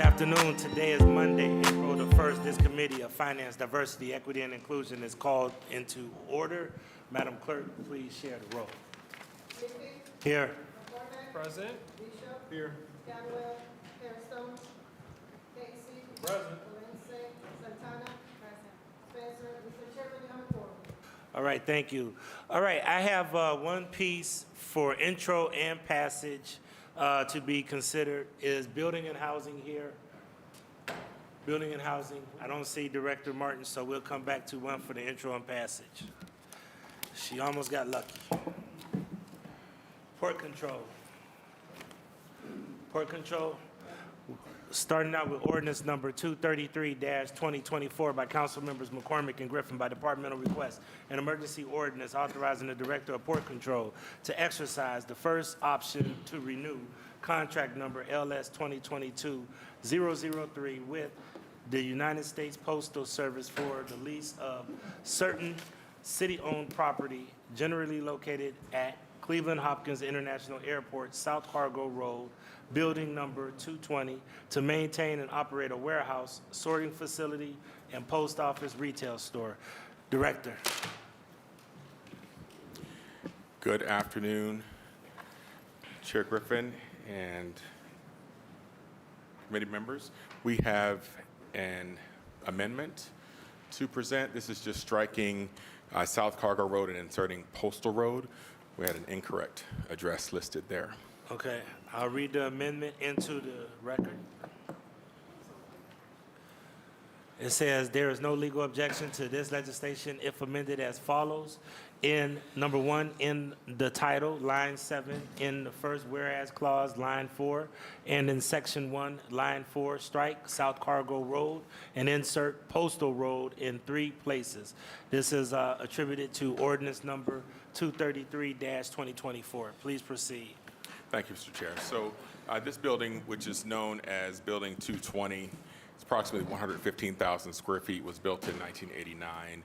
afternoon. Today is Monday, April the 1st. This Committee of Finance, Diversity, Equity, and Inclusion is called into order. Madam Clerk, please share the roll. Here. Present. Bishop. Here. Caldwell. Hairstone. Casey. Present. Valencia. Santana. Present. Spencer. Mr. Chairman, you have a quorum. All right, thank you. All right, I have one piece for intro and passage to be considered. Is building and housing here? Building and housing. I don't see Director Martin, so we'll come back to one for the intro and passage. She almost got lucky. Port control. Port control. Starting out with ordinance number 233-2024 by council members McCormick and Griffin by departmental request, an emergency ordinance authorizing the director of port control to exercise the first option to renew contract number LS 2022-003 with the United States Postal Service for the lease of certain city-owned property generally located at Cleveland Hopkins International Airport, South Cargo Road, building number 220, to maintain and operate a warehouse, sorting facility, and post office retail store. Director. Good afternoon, Chair Griffin and committee members. We have an amendment to present. This is just striking South Cargo Road and inserting Postal Road. We had an incorrect address listed there. Okay, I'll read the amendment into the record. It says there is no legal objection to this legislation if amended as follows. In number 1, in the title, line 7, in the first whereas clause, line 4, and in section 1, line 4, strike South Cargo Road and insert Postal Road in 3 places. This is attributed to ordinance number 233-2024. Please proceed. Thank you, Mr. Chair. So this building, which is known as Building 220, it's approximately 115,000 square feet, was built in 1989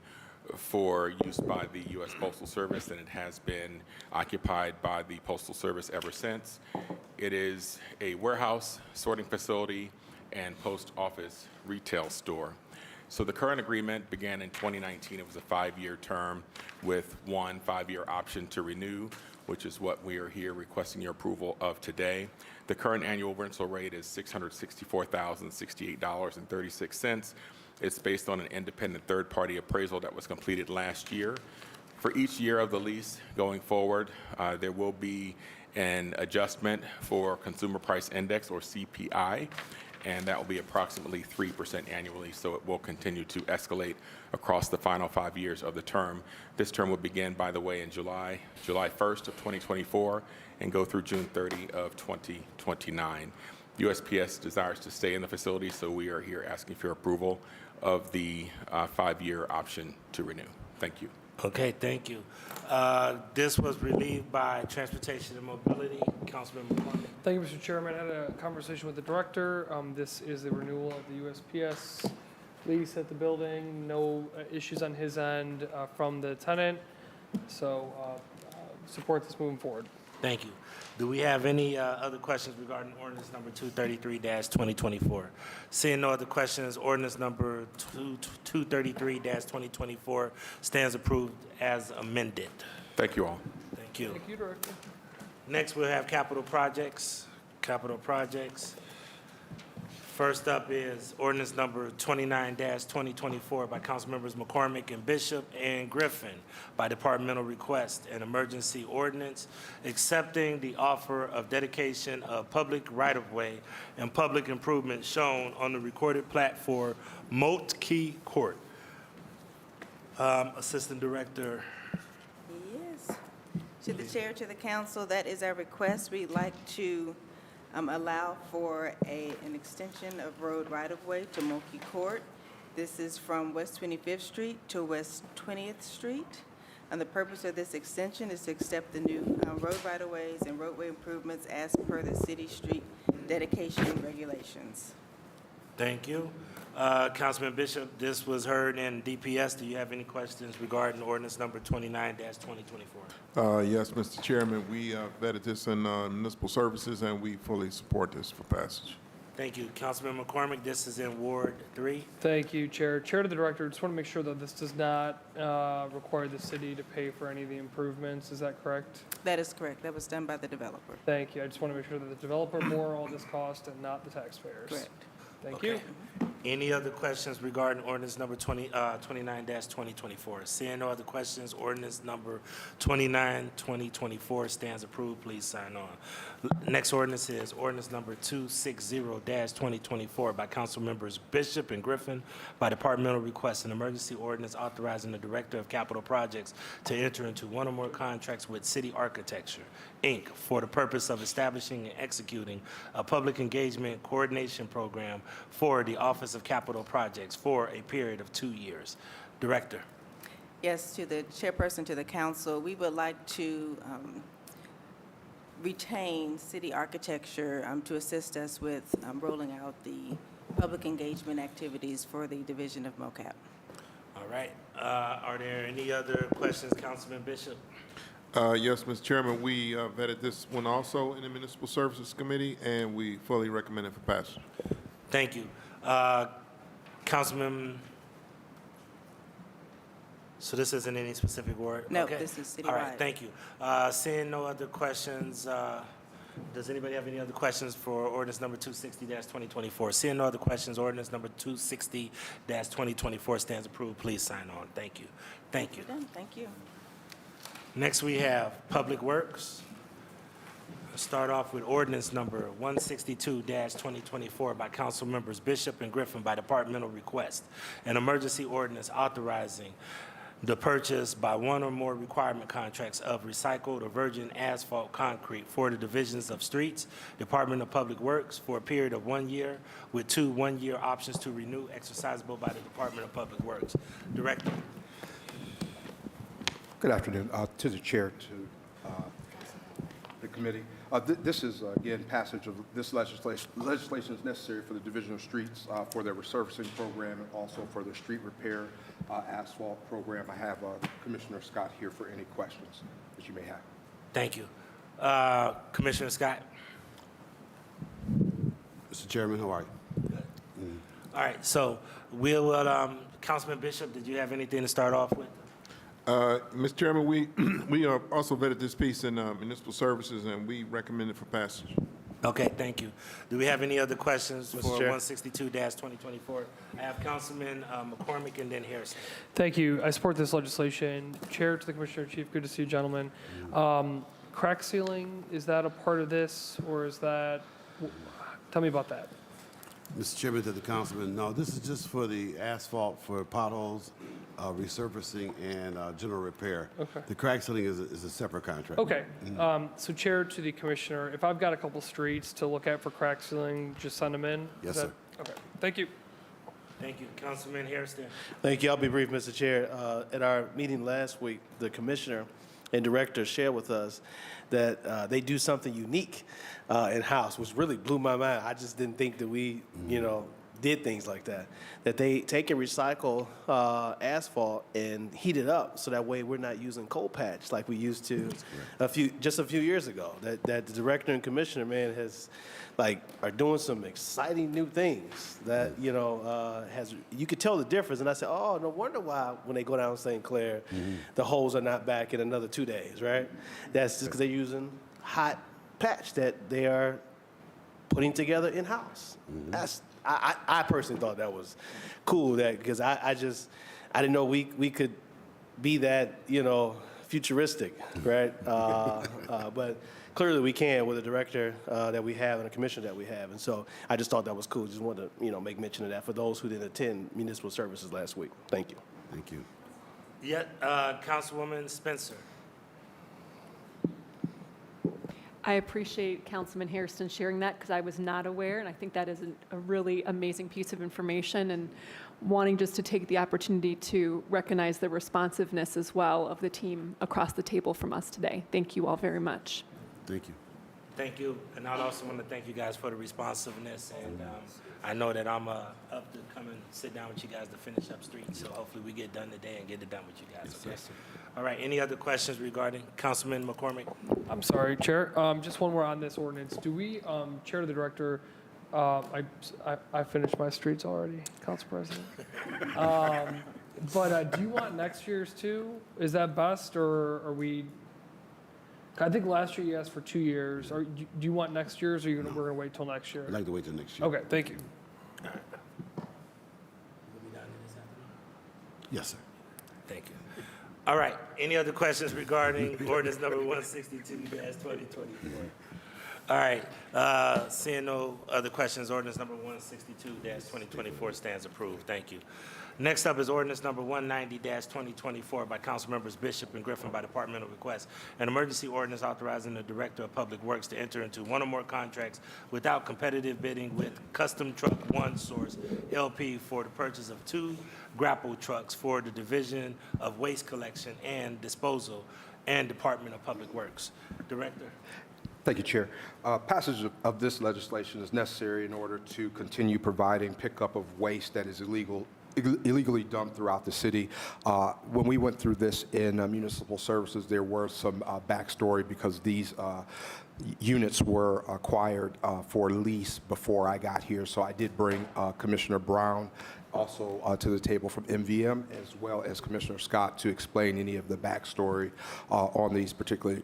for use by the U.S. Postal Service, and it has been occupied by the Postal Service ever since. It is a warehouse, sorting facility, and post office retail store. So the current agreement began in 2019. It was a 5-year term with one 5-year option to renew, which is what we are here requesting your approval of today. The current annual rental rate is $664,068.36. It's based on an independent third-party appraisal that was completed last year. For each year of the lease going forward, there will be an adjustment for Consumer Price Index, or CPI, and that will be approximately 3% annually, so it will continue to escalate across the final 5 years of the term. This term will begin, by the way, in July 1st of 2024 and go through June 30 of 2029. USPS desires to stay in the facility, so we are here asking for your approval of the 5-year option to renew. Thank you. Okay, thank you. This was relieved by Transportation and Mobility. Councilman McCormick. Thank you, Mr. Chairman. I had a conversation with the director. This is the renewal of the USPS lease at the building. No issues on his end from the tenant. So support this moving forward. Thank you. Do we have any other questions regarding ordinance number 233-2024? Seeing no other questions, ordinance number 233-2024 stands approved as amended. Thank you all. Thank you. Thank you, Director. Next, we'll have capital projects. Capital projects. First up is ordinance number 29-2024 by council members McCormick and Bishop and Griffin by departmental request, an emergency ordinance accepting the offer of dedication of public right-of-way and public improvement shown on the recorded plat for Moat Key Court. Assistant Director. Yes. To the chair, to the council, that is our request. We'd like to allow for an extension of road right-of-way to Moki Court. This is from West 25th Street to West 20th Street. And the purpose of this extension is to accept the new road right-of-ways and roadway improvements as per the city street dedication regulations. Thank you. Councilman Bishop, this was heard in DPS. Do you have any questions regarding ordinance number 29-2024? Yes, Mr. Chairman, we vetted this in municipal services, and we fully support this for passage. Thank you. Councilman McCormick, this is in Ward 3. Thank you, Chair. Chair to the Director, just want to make sure that this does not require the city to pay for any of the improvements. Is that correct? That is correct. That was done by the developer. Thank you. I just want to make sure that the developer bore all this cost and not the taxpayers. Correct. Thank you. Okay. Any other questions regarding ordinance number 29-2024? Seeing no other questions, ordinance number 29-2024 stands approved. Please sign on. Next ordinance is ordinance number 260-2024 by council members Bishop and Griffin by departmental request, an emergency ordinance authorizing the Director of Capital Projects to enter into one or more contracts with City Architecture, Inc. for the purpose of establishing and executing a public engagement coordination program for the Office of Capital Projects for a period of 2 years. Director. Yes, to the chairperson, to the council, we would like to retain City Architecture to assist us with rolling out the public engagement activities for the Division of MOCAP. All right. Are there any other questions, Councilman Bishop? Yes, Mr. Chairman, we vetted this one also in the Municipal Services Committee, and we fully recommend it for passage. Thank you. Councilman, so this isn't any specific word? No, Okay. this is All right, citywide. thank you. Seeing no other questions, does anybody have any other questions for ordinance number 260-2024? Seeing no other questions, ordinance number 260-2024 stands approved. Please sign on. Thank you. Thank you. We're done. Thank you. Next, we have Public Works. Let's start off with ordinance number 162-2024 by council members Bishop and Griffin by departmental request. An emergency ordinance authorizing the purchase by one or more requirement contracts of recycled or virgin asphalt concrete for the divisions of streets, Department of Public Works for a period of 1 year with 2 one-year options to renew exercisable by the Department of Public Works. Director. Good afternoon. To the chair, to the committee. This is, again, passage of this legislation. Legislation is necessary for the Division of Streets for their resurfacing program and also for their street repair asphalt program. I have Commissioner Scott here for any questions that you may have. Thank you. Commissioner Scott. Mr. Chairman, how are you? All right, so Councilman Bishop, did you have anything to start off with? Mr. Chairman, we also vetted this piece in Municipal Services, and we recommend it for passage. Okay, thank you. Do we have any other questions for Chair. 162-2024? I have Councilman McCormick and then Harrison. Thank you. I support this legislation. Chair to the Commissioner in Chief, good to see you, gentlemen. Crack sealing, is that a part of this, or is that, tell me about that. Mr. Chairman, to the councilman, no, this is just for the asphalt for potholes, resurfacing, and general repair. Okay. The crack sealing is a separate contract. Okay, so Chair to the Commissioner, if I've got a couple streets to look at for crack sealing, just send them in? Is Yes, that- sir. Okay, thank you. Thank you. Councilman Harrison. Thank you. I'll be brief, Mr. Chair. At our meeting last week, the commissioner and director shared with us that they do something unique in-house, which really blew my mind. I just didn't think that we, did things like that. That they take and recycle asphalt and heat it up, so that way we're not using coal patch like we used to a few years ago. That the director and commissioner, man, are doing some exciting new things that you could tell the difference. And I said, oh, no wonder why when they go down St. Clair, the holes are not back in another 2 days, right? That's just because they're using hot patch that they are putting together in-house. I personally thought that was cool, because I didn't know we could be that futuristic, right? But clearly we can with the director that we have and the commissioner that we have, and so I just thought that was cool. Just wanted to make mention of that for those who didn't attend municipal services last week. Thank you. Thank you. Councilwoman Spencer. I appreciate Councilman Hairston sharing that, because I was not aware, and I think that is a really amazing piece of information, and wanting just to take the opportunity to recognize the responsiveness as well of the team across the table from us today. Thank you all very much. Thank you. Thank you. And I also want to thank you guys for the responsiveness. And I know that I'm up to come and sit down with you guys to finish up streets. So hopefully we get done today and get it done with you guys. Okay? All right. Any other questions regarding Councilman McCormick? I'm sorry, Chair. Just one more on this ordinance. Do we, Chair to the Director, I finished my streets already, Council President. But do you want next year's too? Is that best, or are we? I think last year you asked for 2 years. Or do you want next year's, or we're gonna wait till next year? I'd like to wait till next year. Okay, thank you. Yes, sir. Thank you. All right, any other questions regarding ordinance number 162-2024? All right, seeing no other questions, ordinance number 162-2024 stands approved. Thank you. Next up is ordinance number 190-2024 by council members Bishop and Griffin by departmental request. An emergency ordinance authorizing the Director of Public Works to enter into one or more contracts without competitive bidding with Custom Truck One Source LP for the purchase of 2 grapple trucks for the Division of Waste Collection and Disposal and Department of Public Works. Director. Thank you, Chair. Passage of this legislation is necessary in order to continue providing pickup of waste that is illegally dumped throughout the city. When we went through this in municipal services, there were some backstory because these units were acquired for lease before I got here. So I did bring Commissioner Brown also to the table from MVM, as well as Commissioner Scott, to explain any of the backstory on these particular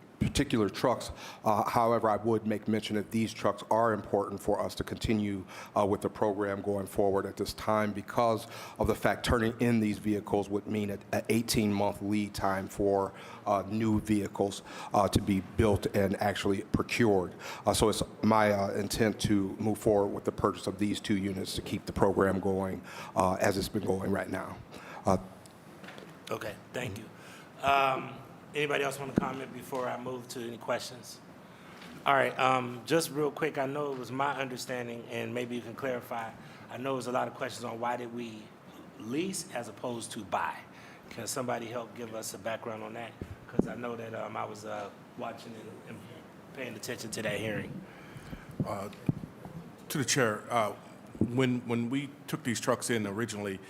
trucks. However, I would make mention that these trucks are important for us to continue with the program going forward at this time because of the fact turning in these vehicles would mean an 18-month lead time for new vehicles to be built and actually procured. So it's my intent to move forward with the purchase of these 2 units to keep the program going as it's been going right now. Okay, thank you. Anybody else want to comment before I move to any questions? All right, just real quick, I know it was my understanding, and maybe you can clarify, I know there's a lot of questions on why did we lease as opposed to buy. Can somebody help give us a background on that? Because I know that I was watching and paying attention to that hearing. To the chair, when we took these trucks in originally,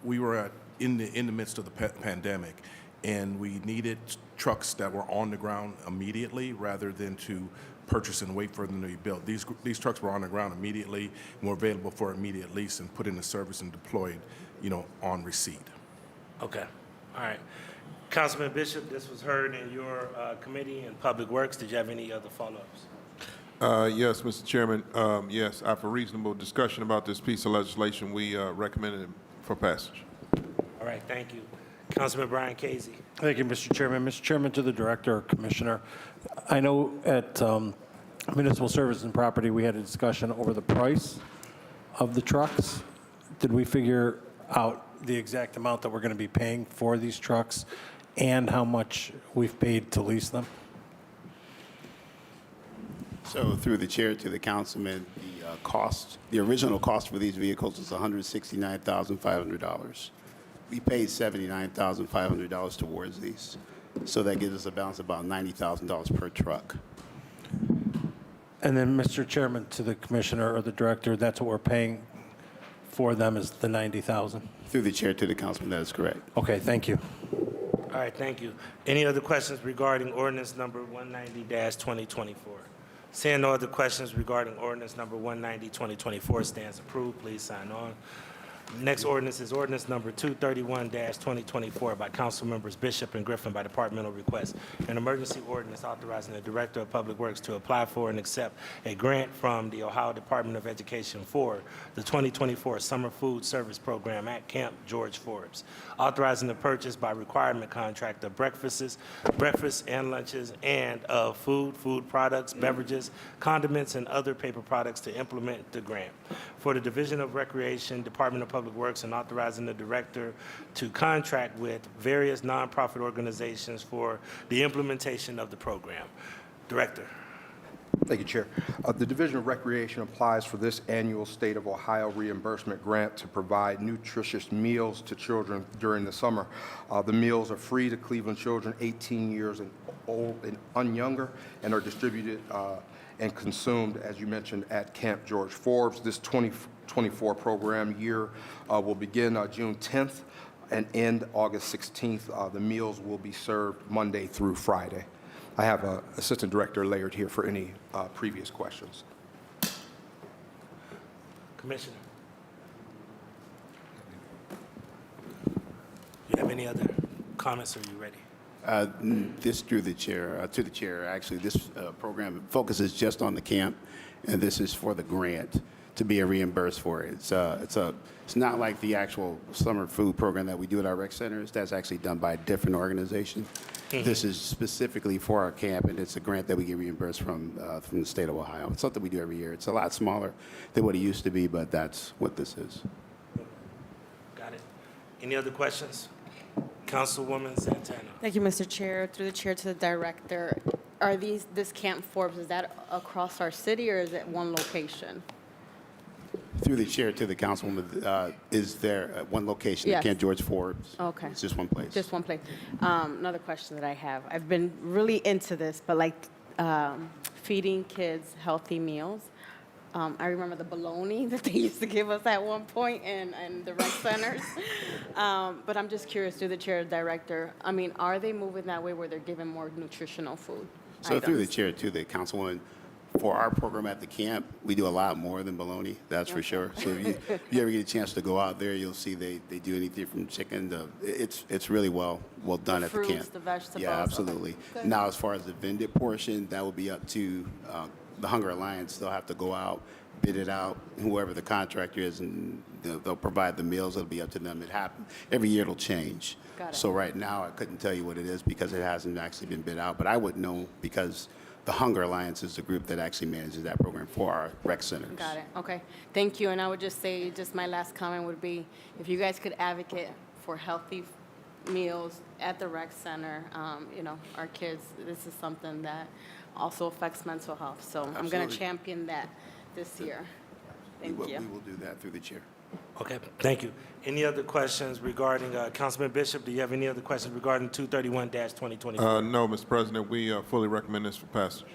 we were in the midst of the pandemic, and we needed trucks that were on the ground immediately rather than to purchase and wait for them to be built. These trucks were on the ground immediately and were available for immediate lease and put into service and deployed, on receipt. Okay, all right. Councilman Bishop, this was heard in your committee in Public Works. Did you have any other follow-ups? Yes, Mr. Chairman. Yes, after reasonable discussion about this piece of legislation, we recommended it for passage. All right, thank you. Councilman Brian Casey. Thank you, Mr. Chairman. Mr. Chairman, to the Director, Commissioner, I know at Municipal Service and Property, we had a discussion over the price of the trucks. Did we figure out the exact amount that we're going to be paying for these trucks and how much we've paid to lease them? So through the chair to the councilman, the original cost for these vehicles was $169,500. We paid $79,500 towards these. So that gives us a balance of about $90,000 per truck. And then, Mr. Chairman, to the Commissioner or the Director, that's what we're paying for them is the $90,000? Through the chair to the councilman, that is correct. Okay, thank you. All right, thank you. Any other questions regarding ordinance number 190-2024? Seeing no other questions regarding ordinance number 190-2024 stands approved. Please sign on. Next ordinance is ordinance number 231-2024 by council members Bishop and Griffin by departmental request. An emergency ordinance authorizing the Director of Public Works to apply for and accept a grant from the Ohio Department of Education for the 2024 Summer Food Service Program at Camp George Forbes. Authorizing the purchase by requirement contract of breakfasts and lunches and of food products, beverages, condiments, and other paper products to implement the grant. For the Division of Recreation, Department of Public Works, and authorizing the director to contract with various nonprofit organizations for the implementation of the program. Director. Thank you, Chair. The Division of Recreation applies for this annual State of Ohio reimbursement grant to provide nutritious meals to children during the summer. The meals are free to Cleveland children 18 years and old and younger and are distributed and consumed, as you mentioned, at Camp George Forbes. This 2024 program year will begin June 10th and end August 16th. The meals will be served Monday through Friday. I have Assistant Director Laird here for any previous questions. Commissioner? You have any other comments, or are you ready? This through the chair, to the chair, actually, this program focuses just on the camp, and this is for the grant to be reimbursed for it. It's not like the actual summer food program that we do at our rec centers. That's actually done by a different organization. This is specifically for our camp, and it's a grant that we get reimbursed from the state of Ohio. It's something we do every year. It's a lot smaller than what it used to be, but that's what this is. Got it. Any other questions? Councilwoman Santana. Thank you, Mr. Chair. Through the chair to the director, are this Camp Forbes, is that across our city or is it one location? Through the chair to the councilwoman, is there one location at Yes. Camp George Forbes? Okay. It's just one place. Just one place. Another question that I have. I've been really into this, but like feeding kids healthy meals. I remember the bologna that they used to give us at one point in the rec centers. But I'm just curious, through the chair director, I mean, are they moving that way where they're giving more nutritional food? So through the items? chair to the councilwoman, for our program at the camp, we do a lot more than bologna, that's for sure. So if you ever get a chance to go out there, you'll see they do anything from chicken to, it's really well done at the camp. Fruits, the vegetables. Yeah, absolutely. Now, as far as the vended portion, that will be up to the Hunger Alliance. They'll have to go out, bid it out, whoever the contractor is, and they'll provide the meals. It'll be up to them. It happens. Every year it'll change. Got it. So right now, I couldn't tell you what it is because it hasn't actually been bid out, but I would know because the Hunger Alliance is the group that actually manages that program for our rec centers. Got it, okay. Thank you, and I would just say, just my last comment would be, if you guys could advocate for healthy meals at the rec center, you know, our kids, this is something that also affects mental health, so I'm gonna Absolutely. champion that this year. Thank you. We will do that through the chair. Okay, thank you. Any other questions regarding, Councilman Bishop, do you have any other questions regarding 231-2024? No, Mr. President, we fully recommend this for passage.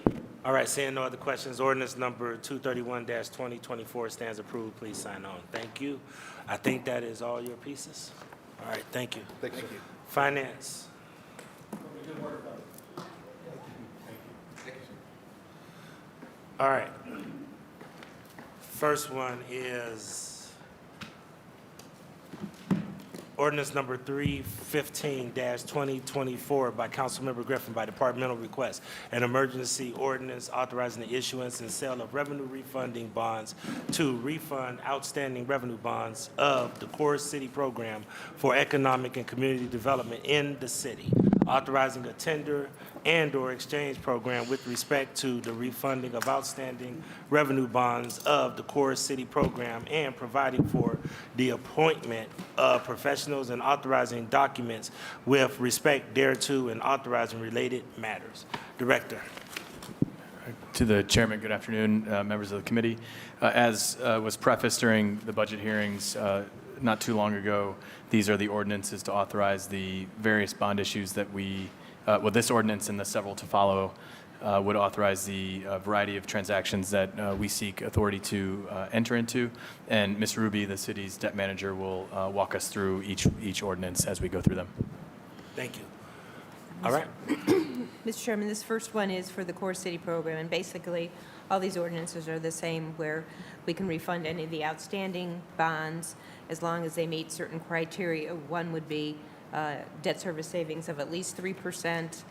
All right, seeing no other questions, ordinance number 231-2024 stands approved. Please sign on. Thank you. I think that is all your pieces. All right, thank you. Thank you. Finance. All right. First one is ordinance number 315-2024 by Councilmember Griffin by departmental request. An emergency ordinance authorizing the issuance and sale of revenue refunding bonds to refund outstanding revenue bonds of the Core City Program for Economic and Community Development in the city, authorizing a tender and/or exchange program with respect to the refunding of outstanding revenue bonds of the Core City Program and providing for the appointment of professionals and authorizing documents with respect thereto and authorizing related matters. Director. To the chairman, good afternoon, members of the committee. As was prefaced during the budget hearings not too long ago, these are the ordinances to authorize the various bond issues that this ordinance and the several to follow would authorize the variety of transactions that we seek authority to enter into. And Ms. Ruby, the city's debt manager, will walk us through each ordinance as we go through them. Thank you. All right. Mr. Chairman, this first one is for the Core City Program, and basically, all these ordinances are the same, where we can refund any of the outstanding bonds as long as they meet certain criteria. One would be debt service savings of at least 3%.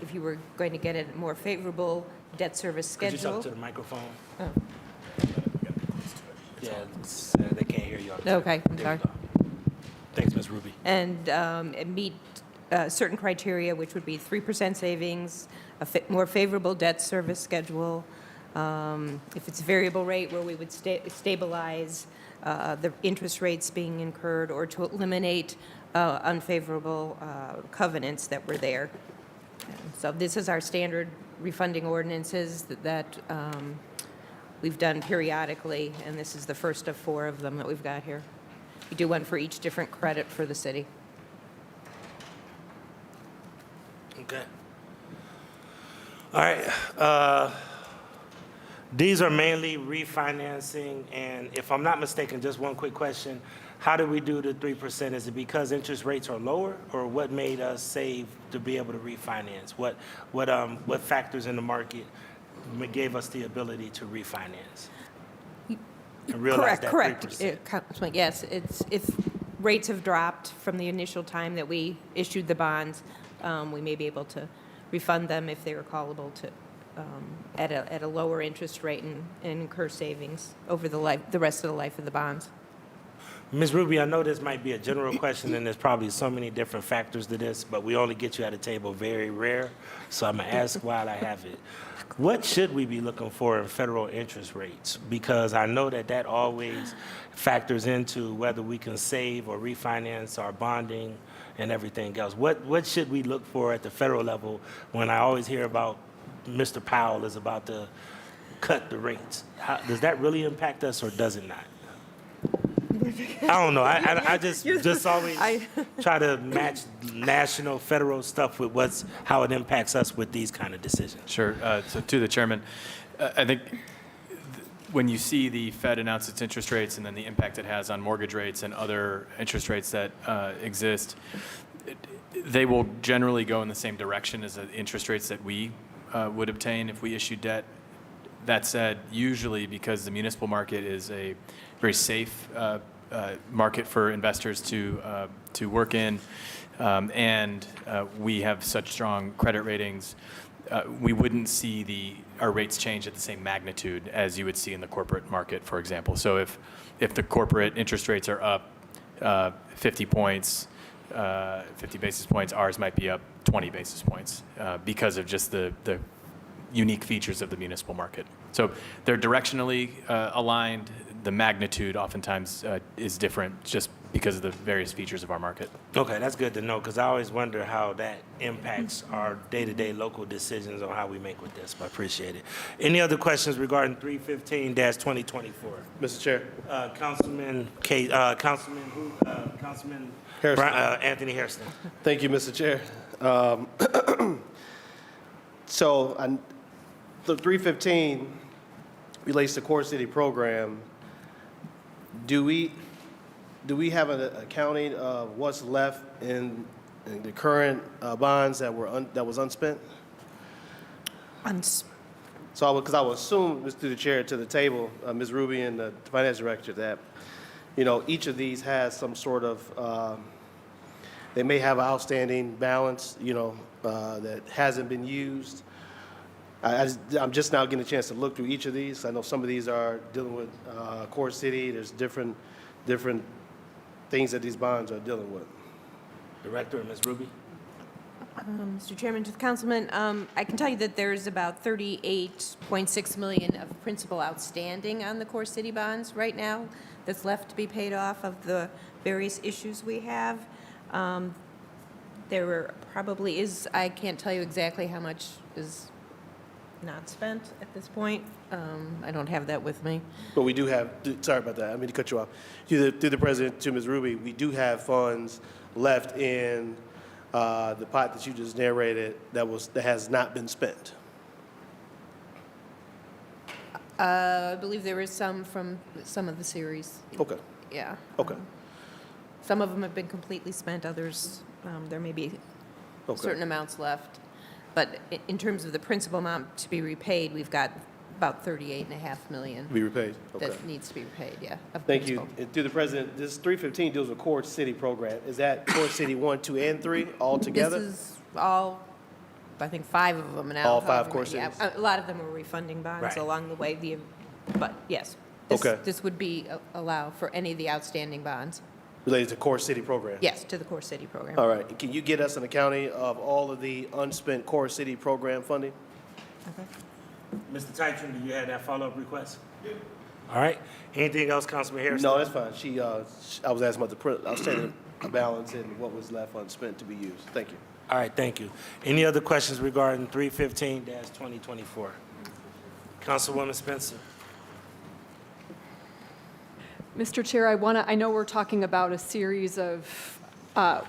If you were going to get a more favorable debt service Could you schedule. talk to the microphone? Oh. Yeah, they can't hear you. Okay, I'm There sorry. you go. Thanks, Ms. Ruby. And meet certain criteria, which would be 3% savings, a more favorable debt service schedule. If it's variable rate, where we would stabilize the interest rates being incurred, or to eliminate unfavorable covenants that were there. So this is our standard refunding ordinances that we've done periodically, and this is the first of 4 of them that we've got here. We do one for each different credit for the city. Okay. All right. These are mainly refinancing, and if I'm not mistaken, just one quick question. How do we do the 3%? Is it because interest rates are lower, or what made us save to be able to refinance? What factors in the market gave us the ability to refinance? and realize that 3%. Correct. Councilman, yes, it's, if rates have dropped from the initial time that we issued the bonds, we may be able to refund them if they were callable to, at a lower interest rate and incur savings over the rest of the life of the bonds. Ms. Ruby, I know this might be a general question, and there's probably so many different factors to this, but we only get you at a table very rare, so I'm going to ask while I have it. What should we be looking for in federal interest rates? Because I know that that always factors into whether we can save or refinance our bonding and everything else. What should we look for at the federal level when I always hear about Mr. Powell is about to cut the rates? Does that really impact us or does it not? I don't know. I just always try to match national, federal stuff with how it impacts us with these kind of decisions. Sure. So to the chairman, I think when you see the Fed announce its interest rates and then the impact it has on mortgage rates and other interest rates that exist, they will generally go in the same direction as the interest rates that we would obtain if we issue debt. That said, usually because the municipal market is a very safe market for investors to work in, and we have such strong credit ratings, we wouldn't see our rates change at the same magnitude as you would see in the corporate market, for example. So if the corporate interest rates are up 50 points, 50 basis points, ours might be up 20 basis points because of just the unique features of the municipal market. So they're directionally aligned. The magnitude oftentimes is different just because of the various features of our market. Okay, that's good to know because I always wonder how that impacts our day-to-day local decisions on how we make with this. But I appreciate it. Any other questions regarding 315-2024? Mr. Chair. Councilman Hairston. Anthony Hairston. Thank you, Mr. Chair. The 315 relates to Core City program. Do we have an accounting of what's left in the current bonds that was unspent? So, because I would assume, Mr. through the chair to the table, Ms. Ruby and the finance director, that each of these has some sort of they may have an outstanding balance, that hasn't been used. I'm just now getting a chance to look through each of these. I know some of these are dealing with Core City. There's different things that these bonds are dealing with. Director, Ms. Ruby. Mr. Chairman, to the councilman, I can tell you that there's about $38.6 million of principal outstanding on the Core City bonds right now that's left to be paid off of the various issues we have. There probably is, I can't tell you exactly how much is not spent at this point. I don't have that with me. But we do have, sorry about that, I mean to cut you off. Through the president, to Ms. Ruby, we do have funds left in the pot that you just narrated that has not been spent. I believe there is some from some of the series. Okay. Yeah. Okay. Some of them have been completely spent, others, there may be certain amounts left. But in terms of the principal amount to be repaid, we've got about $38.5 million. To be repaid, okay. That needs to be repaid, yeah. Thank you. And through the president, this 315 deals with Core City program. Is that Core City 1, 2, and 3 all together? This is all, I think 5 of them now. All 5 Core Yeah, Cities? a lot of them are refunding bonds Right. along the way, but yes. Okay. This would be allow for any of the outstanding bonds. Related to Core City program? Yes, to the Core City program. All right. And can you get us an accounting of all of the unspent Core City program funding? Okay. Mr. Titron, do you have that follow-up request? Yeah. All right. Anything else, Councilman Harrison? No, that's fine. I was asking about the outstanding balance and what was left unspent to be used. Thank you. All right, thank you. Any other questions regarding 315-2024? Councilwoman Spencer. Mr. Chair, I know we're talking about a series of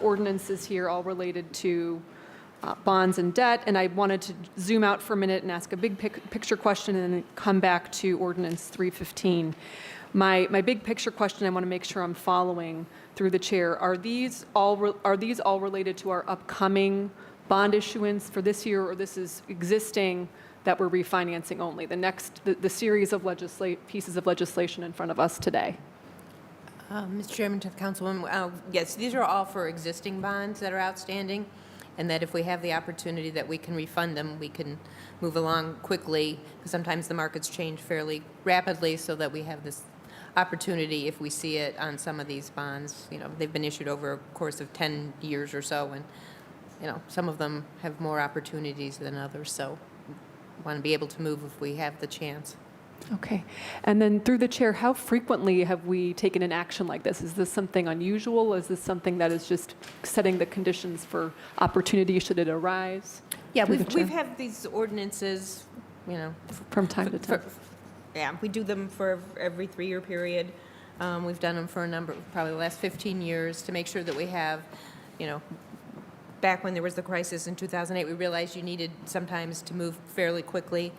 ordinances here, all related to bonds and debt, and I wanted to zoom out for a minute and ask a big picture question and then come back to Ordinance 315. My big picture question, I want to make sure I'm following through the chair. Are these all related to our upcoming bond issuance for this year, or this is existing that we're refinancing only, the series of pieces of legislation in front of us today? Mr. Chairman, to the Councilwoman, yes, these are all for existing bonds that are outstanding, and that if we have the opportunity that we can refund them, we can move along quickly, because sometimes the markets change fairly rapidly, so that we have this opportunity, if we see it on some of these bonds. You know, they've been issued over a course of 10 years or so, and, you know, some of them have more opportunities than others, so want to be able to move if we have the chance. Okay. And then through the chair, how frequently have we taken an action like this? Is this something unusual? Is this something that is just setting the conditions for opportunity should it arise? Yeah, Through the we've chair. had these ordinances, you know. From time to time. Yeah, we do them for every 3-year period. We've done them for a number, probably the last 15 years, to make sure that we have, you know, back when there was the crisis in 2008, we realized you needed sometimes to move fairly quickly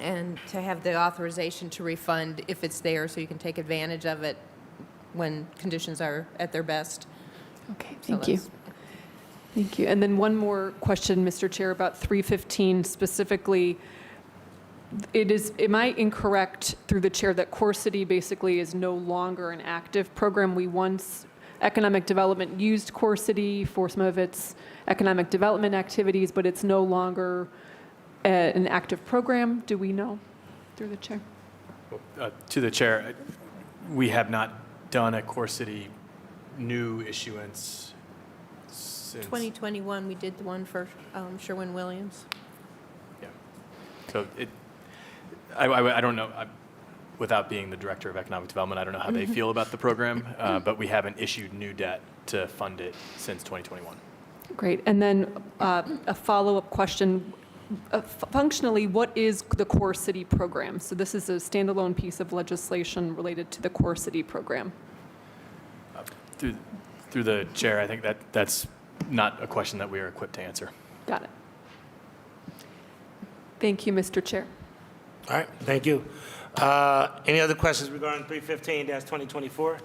and to have the authorization to refund if it's there, so you can take advantage of it when conditions are at their best. Okay, thank you. Thank you. And then one more question, Mr. Chair, about 315 specifically. Am I incorrect through the chair that Core City basically is no longer an active program? We once, economic development used Core City for some of its economic development activities, but it's no longer an active program. Do we know through the chair? To the chair, we have not done a Core City new issuance since. 2021, we did the one for Sherwin-Williams. Yeah. So I don't know, without being the Director of Economic Development, I don't know how they feel about the program, but we haven't issued new debt to fund it since 2021. Great. And then a follow-up question. Functionally, what is the Core City program? So this is a standalone piece of legislation related to the Core City program. Through the chair, I think that's not a question that we are equipped to answer. Got it. Thank you, Mr. Chair. All right, thank you. Any other questions regarding 315-2024?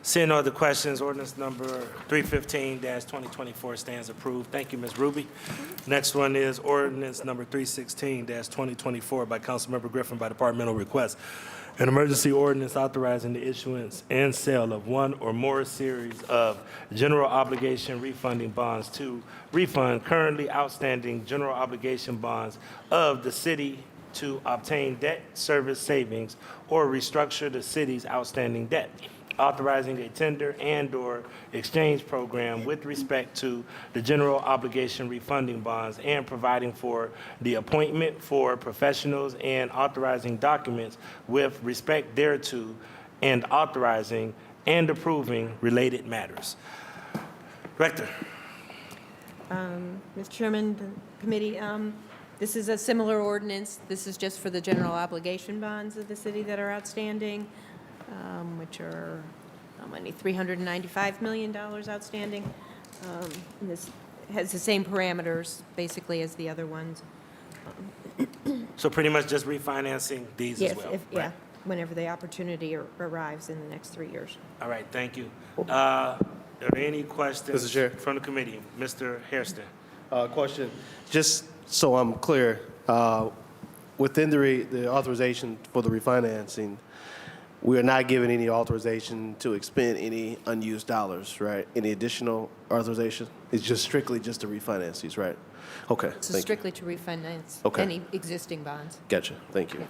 Seeing no other questions, ordinance number 315-2024 stands approved. Thank you, Ms. Ruby. Next one is ordinance number 316-2024 by Councilmember Griffin by departmental request. An emergency ordinance authorizing the issuance and sale of one or more series of general obligation refunding bonds to refund currently outstanding general obligation bonds of the city to obtain debt service savings or restructure the city's outstanding debt, authorizing a tender and/or exchange program with respect to the general obligation refunding bonds and providing for the appointment for professionals and authorizing documents with respect thereto and authorizing and approving related matters. Director. Mr. Chairman, the committee, this is a similar ordinance. This is just for the general obligation bonds of the city that are outstanding, which are how many, $395 million outstanding. And this has the same parameters, basically, as the other ones. So pretty much just refinancing these as well? Yeah, whenever the opportunity arrives in the next 3 years. All right, thank you. Are there any questions Mr. Chair. from the committee? Mr. Hairston. Question, just so I'm clear, within the authorization for the refinancing, we are not given any authorization to expend any unused dollars, right? Any additional authorization? It's just strictly just to refinance these, right? Okay, This is thank you. strictly to refinance Okay. any existing bonds. Gotcha, thank you.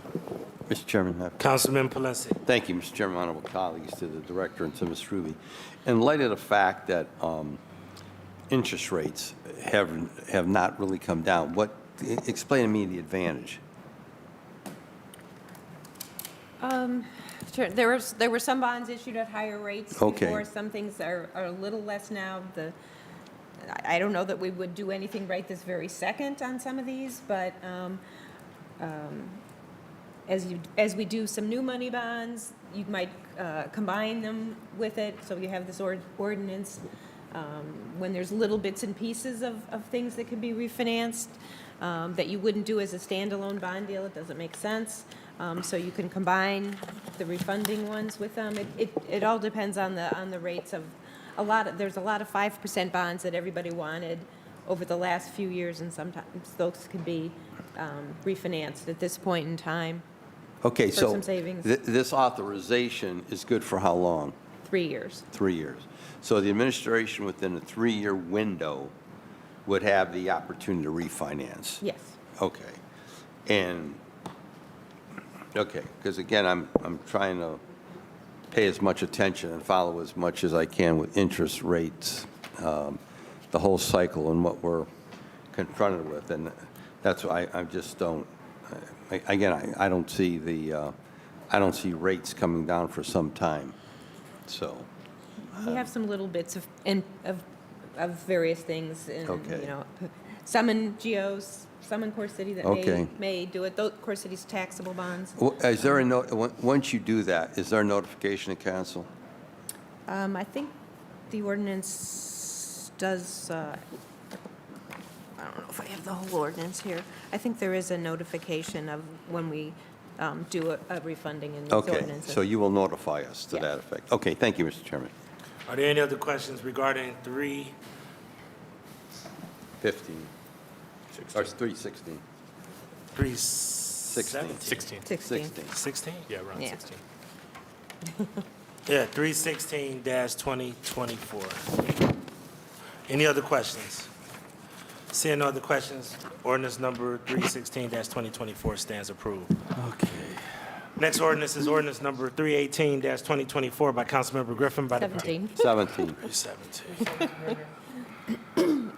Mr. Chairman. Councilman Palenci. Thank you, Mr. Chairman, honorable colleagues, to the director and to Ms. Ruby. In light of the fact that interest rates have not really come down, explain to me the advantage. Sure. There were some bonds issued at higher rates Okay. before. Some things are a little less now. I don't know that we would do anything right this very second on some of these, but as we do some new money bonds, you might combine them with it, so you have this ordinance. When there's little bits and pieces of things that can be refinanced that you wouldn't do as a standalone bond deal, it doesn't make sense. So you can combine the refunding ones with them. It all depends on the rates of there's a lot of 5% bonds that everybody wanted over the last few years, and sometimes those can be refinanced at this point in time. Okay, For so some savings. this authorization is good for how long? 3 years. 3 years. So the administration within a 3-year window would have the opportunity to refinance? Yes. Okay. And, okay, because again, I'm trying to pay as much attention and follow as much as I can with interest rates, the whole cycle and what we're confronted with. And that's why I just don't, again, I don't see I don't see rates coming down for some time. So, We have some little bits of various things, and, Okay. you know, some in GOs, some in Core City that Okay. may do it. Those Core City's taxable bonds. is there once you do that, is there a notification to council? I think the ordinance does, I don't know if I have the whole ordinance here. I think there is a notification of when we do a refunding in these Okay, ordinances. so you will notify us to Yeah. that effect. Okay, thank you, Mr. Chairman. Are there any other questions regarding 15. Or 316. 317? 16. 16? Yeah, around Yeah. 16. Yeah, 316-2024. Any other questions? Seeing no other questions, ordinance number 316-2024 stands approved. Okay. Next ordinance is ordinance number 318-2024 by Councilmember Griffin by the... 17. 17. 17. I'm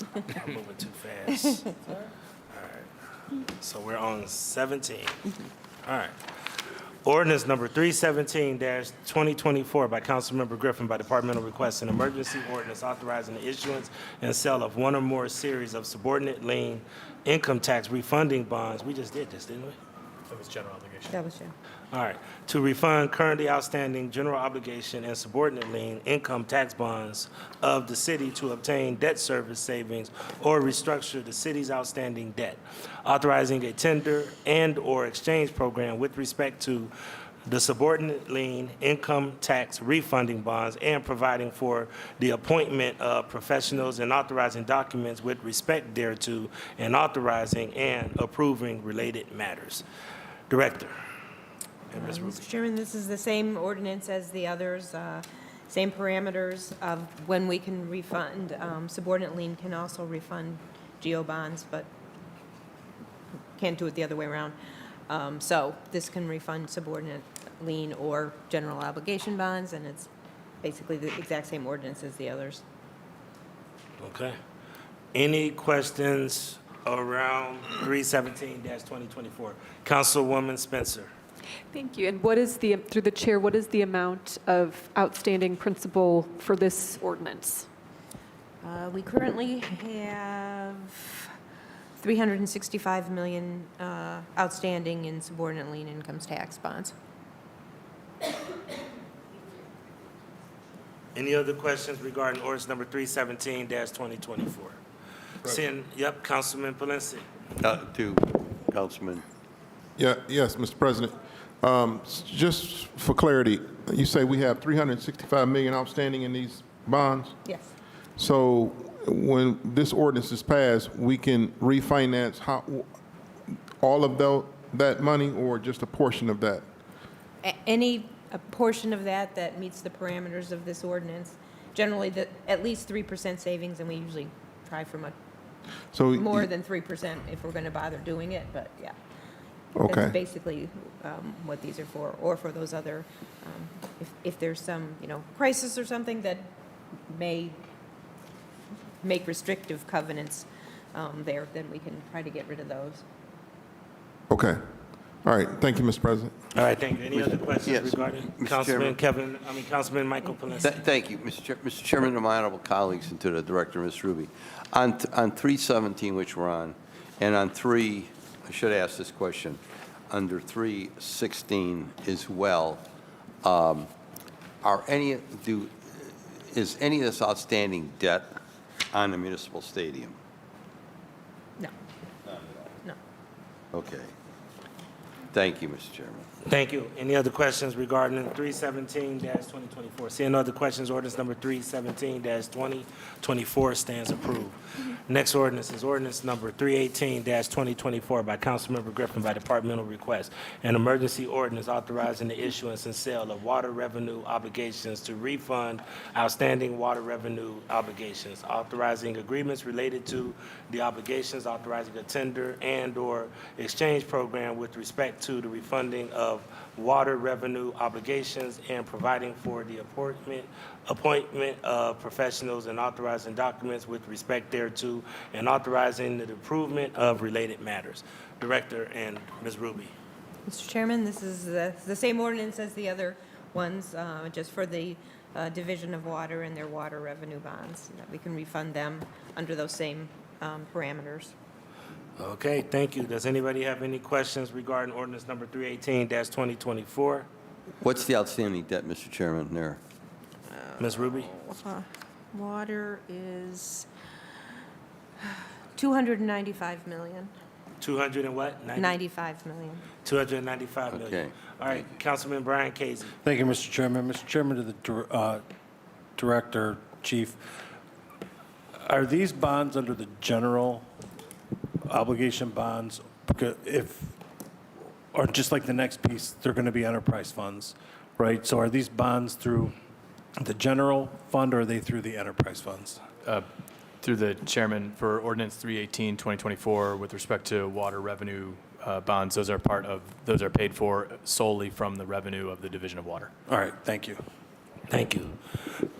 moving too fast. All right. So we're on 17. All right. Ordinance number 317-2024 by Councilmember Griffin by departmental request, an emergency ordinance authorizing the issuance and sale of one or more series of subordinate lien income tax refunding bonds. We just did this, didn't we? That was general obligation. That was you. All right. To refund currently outstanding general obligation and subordinate lien income tax bonds of the city to obtain debt service savings or restructure the city's outstanding debt. Authorizing a tender and/or exchange program with respect to the subordinate lien income tax refunding bonds and providing for the appointment of professionals and authorizing documents with respect thereto and authorizing and approving related matters. Director. And Ms. Ruby. Mr. Chairman, this is the same ordinance as the others, same parameters of when we can refund. Subordinate lien can also refund GO bonds, but can't do it the other way around. So this can refund subordinate lien or general obligation bonds, and it's basically the exact same ordinance as the others. Okay. Any questions around 317-2024? Councilwoman Spencer. Thank you. And what is the, through the chair, what is the amount of outstanding principal for this ordinance? We currently have $365 million outstanding in subordinate lien income tax bonds. Any other questions regarding ordinance number 317-2024? Seeing, yep, Councilman Valencia. To Councilman. Yeah, yes, Mr. President. Just for clarity, you say we have $365 million outstanding in these bonds? Yes. So when this ordinance is passed, we can refinance all of that money or just a portion of that? A portion of that that meets the parameters of this ordinance. Generally, at least 3% savings, and we usually try for much more than 3% if we're going to bother doing it, but yeah. Okay. That's basically what these are for, or for those other, if there's some, crisis or something that may make restrictive covenants there, then we can try to get rid of those. Okay. All right. Thank you, Mr. President. All right, thank you. Any other questions Yes, regarding Mr. Chairman. Councilman Michael Valencia? Thank you, Mr. Chairman, and my honorable colleagues, and to the Director, Ms. Ruby. On 317, which we're on, and on I should ask this question, under 316 as well, is any of this outstanding debt on the municipal stadium? No. No. Okay. Thank you, Mr. Chairman. Thank you. Any other questions regarding 317-2024? Seeing no other questions, ordinance number 317-2024 stands approved. Next ordinance is ordinance number 318-2024 by Councilmember Griffin by departmental request. An emergency ordinance authorizing the issuance and sale of water revenue obligations to refund outstanding water revenue obligations, authorizing agreements related to the obligations, authorizing a tender and/or exchange program with respect to the refunding of water revenue obligations, and providing for the appointment of professionals and authorizing documents with respect thereto, and authorizing the improvement of related matters. Director and Ms. Ruby. Mr. Chairman, this is the same ordinance as the other ones, just for the Division of Water and their water revenue bonds, that we can refund them under those same parameters. Okay, thank you. Does anybody have any questions regarding ordinance number 318-2024? What's the outstanding debt, Mr. Chairman, there? Ms. Ruby? Water is $295 million. 200 and what? 95 million. 295 million. Okay. All right, Councilman Brian Casey. Thank you, Mr. Chairman. Mr. Chairman, to the Director, Chief, are these bonds under the general obligation bonds? Or just like the next piece, they're going to be enterprise funds, right? So are these bonds through the general fund, or are they through the enterprise funds? Through the chairman, for ordinance 318-2024, with respect to water revenue bonds, those are paid for solely from the revenue of the Division of Water. All right, thank you. Thank you.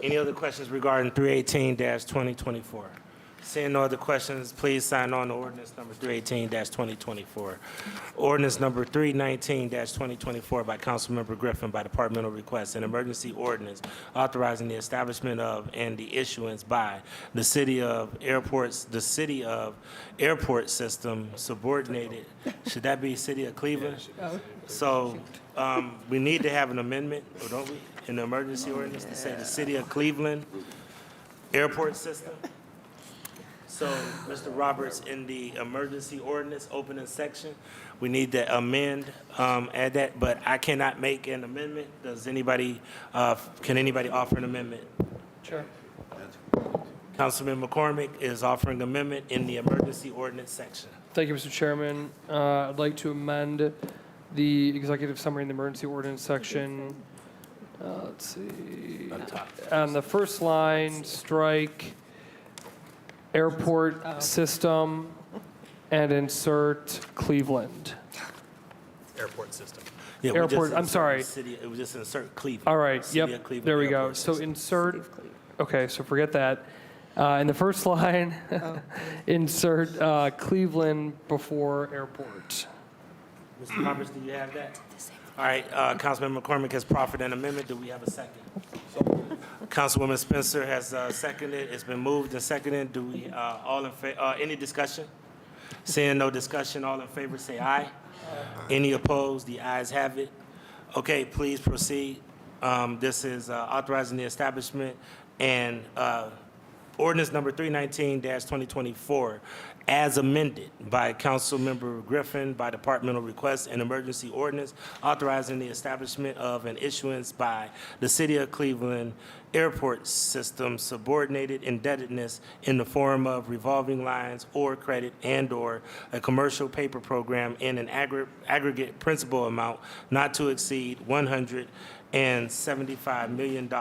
Any other questions regarding 318-2024? Seeing no other questions, please sign on to ordinance number 318-2024. Ordinance number 319-2024 by Councilmember Griffin by departmental request, an emergency ordinance authorizing the establishment of and the issuance by the City of Airport System subordinated. Should that be City of Cleveland? So we need to have an amendment, or don't we, in the emergency ordinance to say the City of Cleveland Airport System? So, Mr. Roberts, in the emergency ordinance opening section, we need to amend, add that, but I cannot make an amendment. Does anybody, can anybody offer an amendment? Sure. Councilman McCormick is offering amendment in the emergency ordinance section. Thank you, Mr. Chairman. I'd like to amend the executive summary in the emergency ordinance section. Let's see. On the first line, strike airport system and insert Cleveland. Airport system. Yeah, we just Airport, I'm insert sorry. City, it was just insert Cleveland. All right, City of yep, Cleveland there we go. Airport So System. insert, okay, so forget that. In the first line, insert Cleveland before airport. Mr. Roberts, do you have that? All right, Councilman McCormick has proffered an amendment. Do we have a second? Councilwoman Spencer has seconded. It's been moved and seconded. Do we, all in favor, any discussion? Seeing no discussion, all in favor say aye. Any opposed? The ayes have it. Okay, please proceed. This is authorizing the establishment and ordinance number 319-2024 as amended by Councilmember Griffin by departmental request, an emergency ordinance authorizing the establishment of an issuance by the City of Cleveland Airport System subordinated indebtedness in the form of revolving lines or credit and/or a commercial paper program in an aggregate principal amount not to exceed $175 million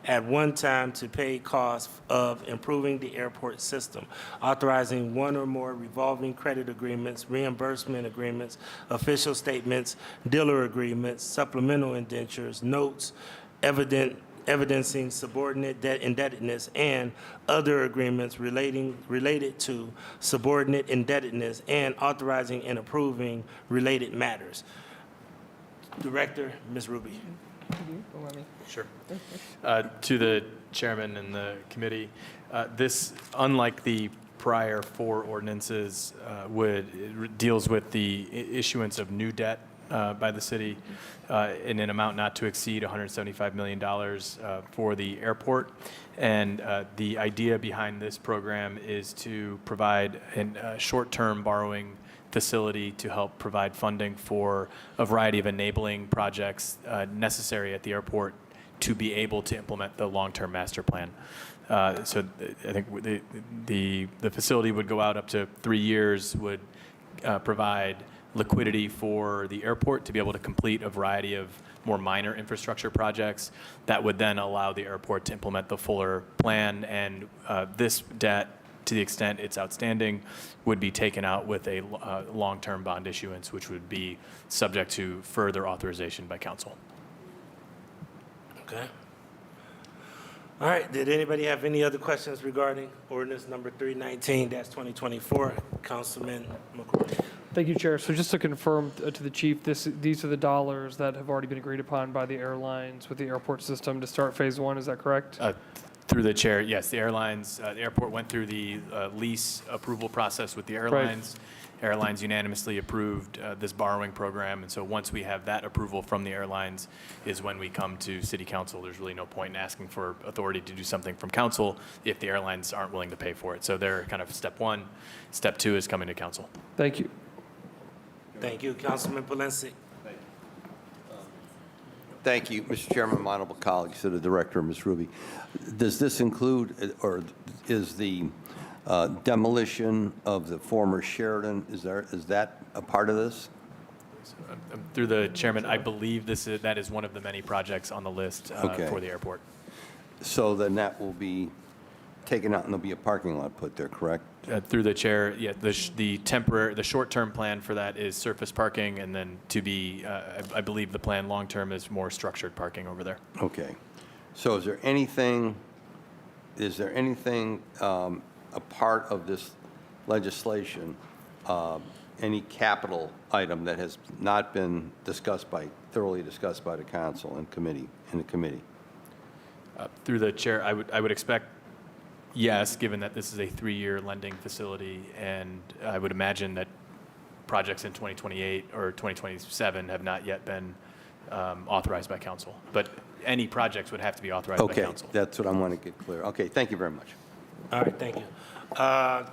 at one time to pay costs of improving the airport system, authorizing one or more revolving credit agreements, reimbursement agreements, official statements, dealer agreements, supplemental indentures, notes, evidencing subordinate debt indebtedness, and other agreements related to subordinate indebtedness, and authorizing and approving related matters. Director, Ms. Ruby. Sure. To the chairman and the committee, this, unlike the prior four ordinances, deals with the issuance of new debt by the city in an amount not to exceed $175 million for the airport. And the idea behind this program is to provide short-term borrowing facility to help provide funding for a variety of enabling projects necessary at the airport to be able to implement the long-term master plan. So I think the facility would go out up to 3 years, would provide liquidity for the airport to be able to complete a variety of more minor infrastructure projects that would then allow the airport to implement the fuller plan. And this debt, to the extent it's outstanding, would be taken out with a long-term bond issuance, which would be subject to further authorization by council. Okay. All right, did anybody have any other questions regarding ordinance number 319-2024? Councilman McCoy. Thank you, Chair. So just to confirm to the chief, these are the dollars that have already been agreed upon by the airlines with the airport system to start phase one, is that correct? Through the chair, yes, the airlines, the airport went through the lease approval process with the airlines. Airlines unanimously approved this borrowing program, and so once we have that approval from the airlines is when we come to city council. There's really no point in asking for authority to do something from council if the airlines aren't willing to pay for it. So they're kind of step one. Step two is coming to council. Thank you. Thank you, Councilman Palenci. Thank you, Mr. Chairman, my honorable colleagues, to the director, Ms. Ruby. Does this include, or is the demolition of the former Sheridan, is that a part of this? Through the chairman, I believe that is one of the many projects on the list for the airport. So then that will be taken out and there'll be a parking lot put there, correct? Through the chair, yeah, the short-term plan for that is surface parking, and then to be, I believe the plan long-term is more structured parking over there. Okay. So is there anything a part of this legislation, any capital item that has not been thoroughly discussed by the council and in the committee? Through the chair, I would expect yes, given that this is a 3-year lending facility, and I would imagine that projects in 2028 or 2027 have not yet been authorized by council. But any projects would have to be authorized by council. Okay, that's what I want to get clear. Okay, thank you very much. All right, thank you.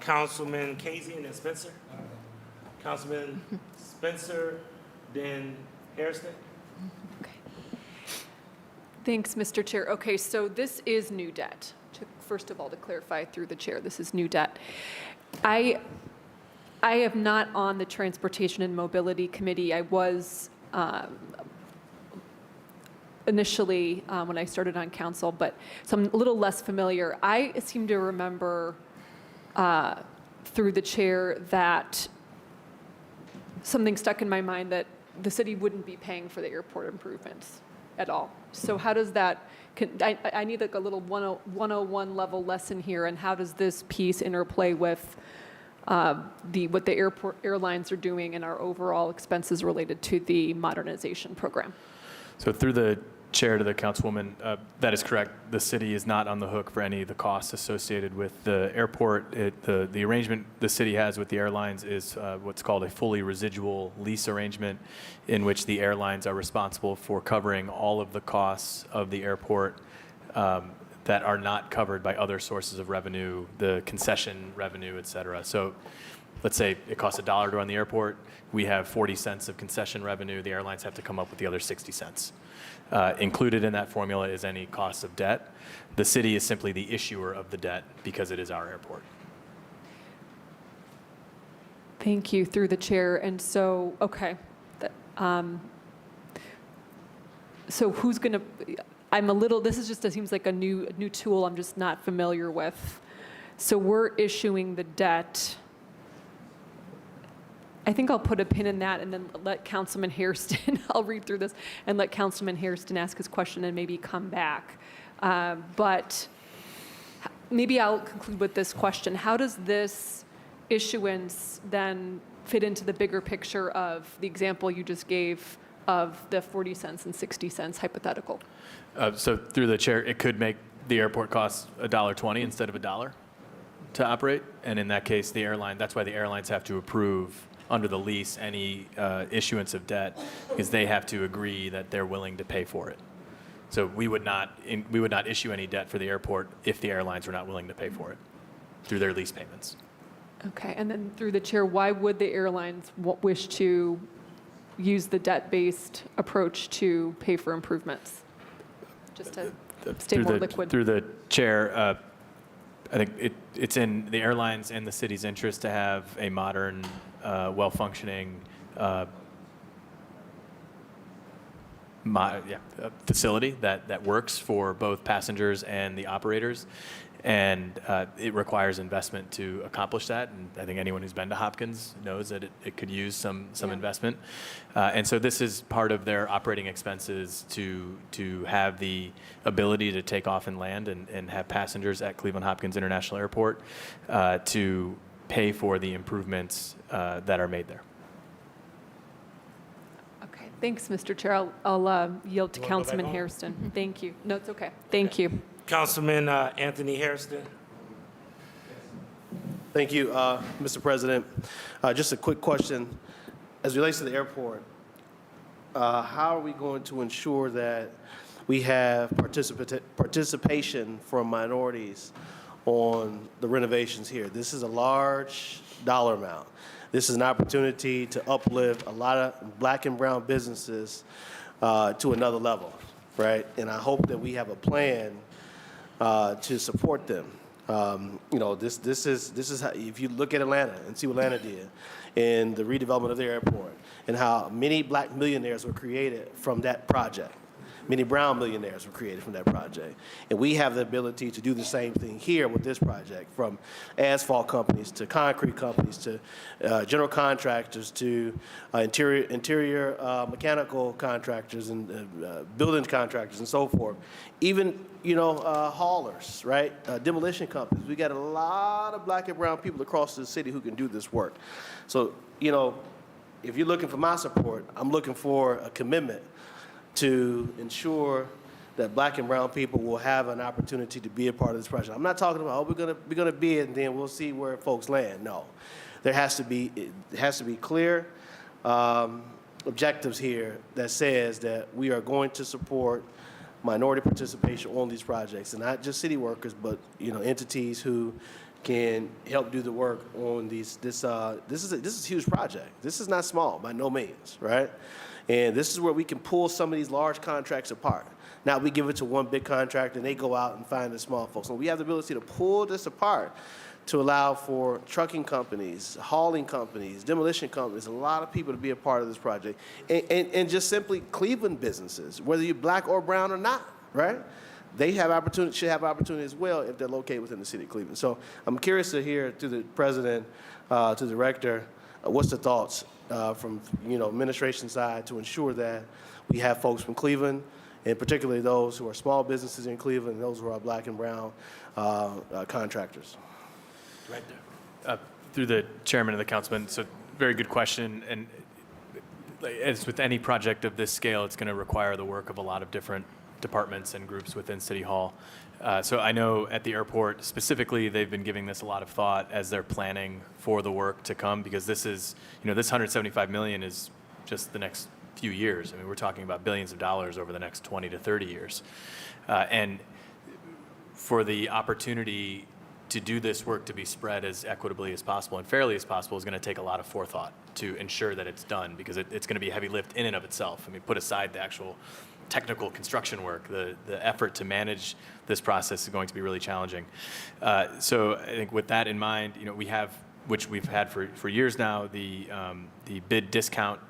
Councilman Casey and then Spencer. Councilman Spencer, then Hairston. Thanks, Mr. Chair. Okay, so this is new debt. First of all, to clarify through the chair, this is new debt. I am not on the Transportation and Mobility Committee. I was initially when I started on council, so I'm a little less familiar. I seem to remember through the chair that something stuck in my mind that the city wouldn't be paying for the airport improvements at all. So how does that, I need like a little 101 level lesson here, and how does this piece interplay with what the airlines are doing and our overall expenses related to the modernization program? So through the chair to the councilwoman, that is correct. The city is not on the hook for any of the costs associated with the airport. The arrangement the city has with the airlines is what's called a fully residual lease arrangement, in which the airlines are responsible for covering all of the costs of the airport that are not covered by other sources of revenue, the concession revenue, et cetera. So let's say it costs $1 to run the airport. We have 40 cents of concession revenue. The airlines have to come up with the other 60 cents. Included in that formula is any cost of debt. The city is simply the issuer of the debt because it is our airport. Thank you, through the chair. And so, okay. So who's going to, this is just, it seems like a new tool I'm just not familiar with. So we're issuing the debt. I think I'll put a pin in that and then let Councilman Hairston, I'll read through this, and let Councilman Hairston ask his question and maybe come back. But maybe I'll conclude with this question. How does this issuance then fit into the bigger picture of the example you just gave of the 40 cents and 60 cents hypothetical? So through the chair, it could make the airport cost $1.20 instead of $1 to operate. And in that case, that's why the airlines have to approve under the lease any issuance of debt, because they have to agree that they're willing to pay for it. So we would not issue any debt for the airport if the airlines were not willing to pay for it through their lease payments. Okay, and then through the chair, why would the airlines wish to use the debt-based approach to pay for improvements? Just to stay Through more the- liquid. Through the chair, I think it's in the airlines and the city's interest to have a modern, well-functioning facility that works for both passengers and the operators. And it requires investment to accomplish that. And I think anyone who's been to Hopkins knows that it could use some investment. And so this is part of their operating expenses to have the ability to take off and land and have passengers at Cleveland Hopkins International Airport to pay for the improvements that are made there. Okay, thanks, Mr. Chair. I'll yield to You wanna go back Councilman on? Hairston. Thank you. No, it's okay. Thank you. Councilman Anthony Hairston. Thank you, Mr. President. Just a quick question. As it relates to the airport, how are we going to ensure that we have participation from minorities on the renovations here? This is a large dollar amount. This is an opportunity to uplift a lot of black and brown businesses to another level, right? And I hope that we have a plan to support them. This is how, if you look at Atlanta and see what Atlanta did in the redevelopment of their airport and how many black millionaires were created from that project. Many brown millionaires were created from that project. And we have the ability to do the same thing here with this project, from asphalt companies to concrete companies to general contractors to interior mechanical contractors and building contractors and so forth. Even, haulers, right? Demolition companies. We got a lot of black and brown people across the city who can do this work. So, if you're looking for my support, I'm looking for a commitment to ensure that black and brown people will have an opportunity to be a part of this project. I'm not talking about, we're gonna bid and then we'll see where folks land. No, it has to be clear objectives here that says that we are going to support minority participation on these projects, and not just city workers, but entities who can help do the work on these. This is a huge project. This is not small by no means, right? And this is where we can pull some of these large contracts apart. Now we give it to one big contractor and they go out and find the small folks. So we have the ability to pull this apart to allow for trucking companies, hauling companies, demolition companies, a lot of people to be a part of this project. And just simply Cleveland businesses, whether you're black or brown or not, right? They have opportunity, should have opportunity as well if they're located within the city of Cleveland. So I'm curious to hear to the president, to the director, what's the thoughts from administration side to ensure that we have folks from Cleveland, and particularly those who are small businesses in Cleveland, and those who are black and brown contractors. Director. Through the chairman and the councilman, so very good question. And as with any project of this scale, it's going to require the work of a lot of different departments and groups within City Hall. So I know at the airport specifically, they've been giving this a lot of thought as they're planning for the work to come, because this is, this $175 million is just the next few years. I mean, we're talking about billions of dollars over the next 20 to 30 years. And for the opportunity to do this work to be spread as equitably as possible and fairly as possible is going to take a lot of forethought to ensure that it's done, because it's going to be a heavy lift in and of itself. I mean, put aside the actual technical construction work, the effort to manage this process is going to be really challenging. So I think with that in mind, we have, which we've had for years now, the bid discount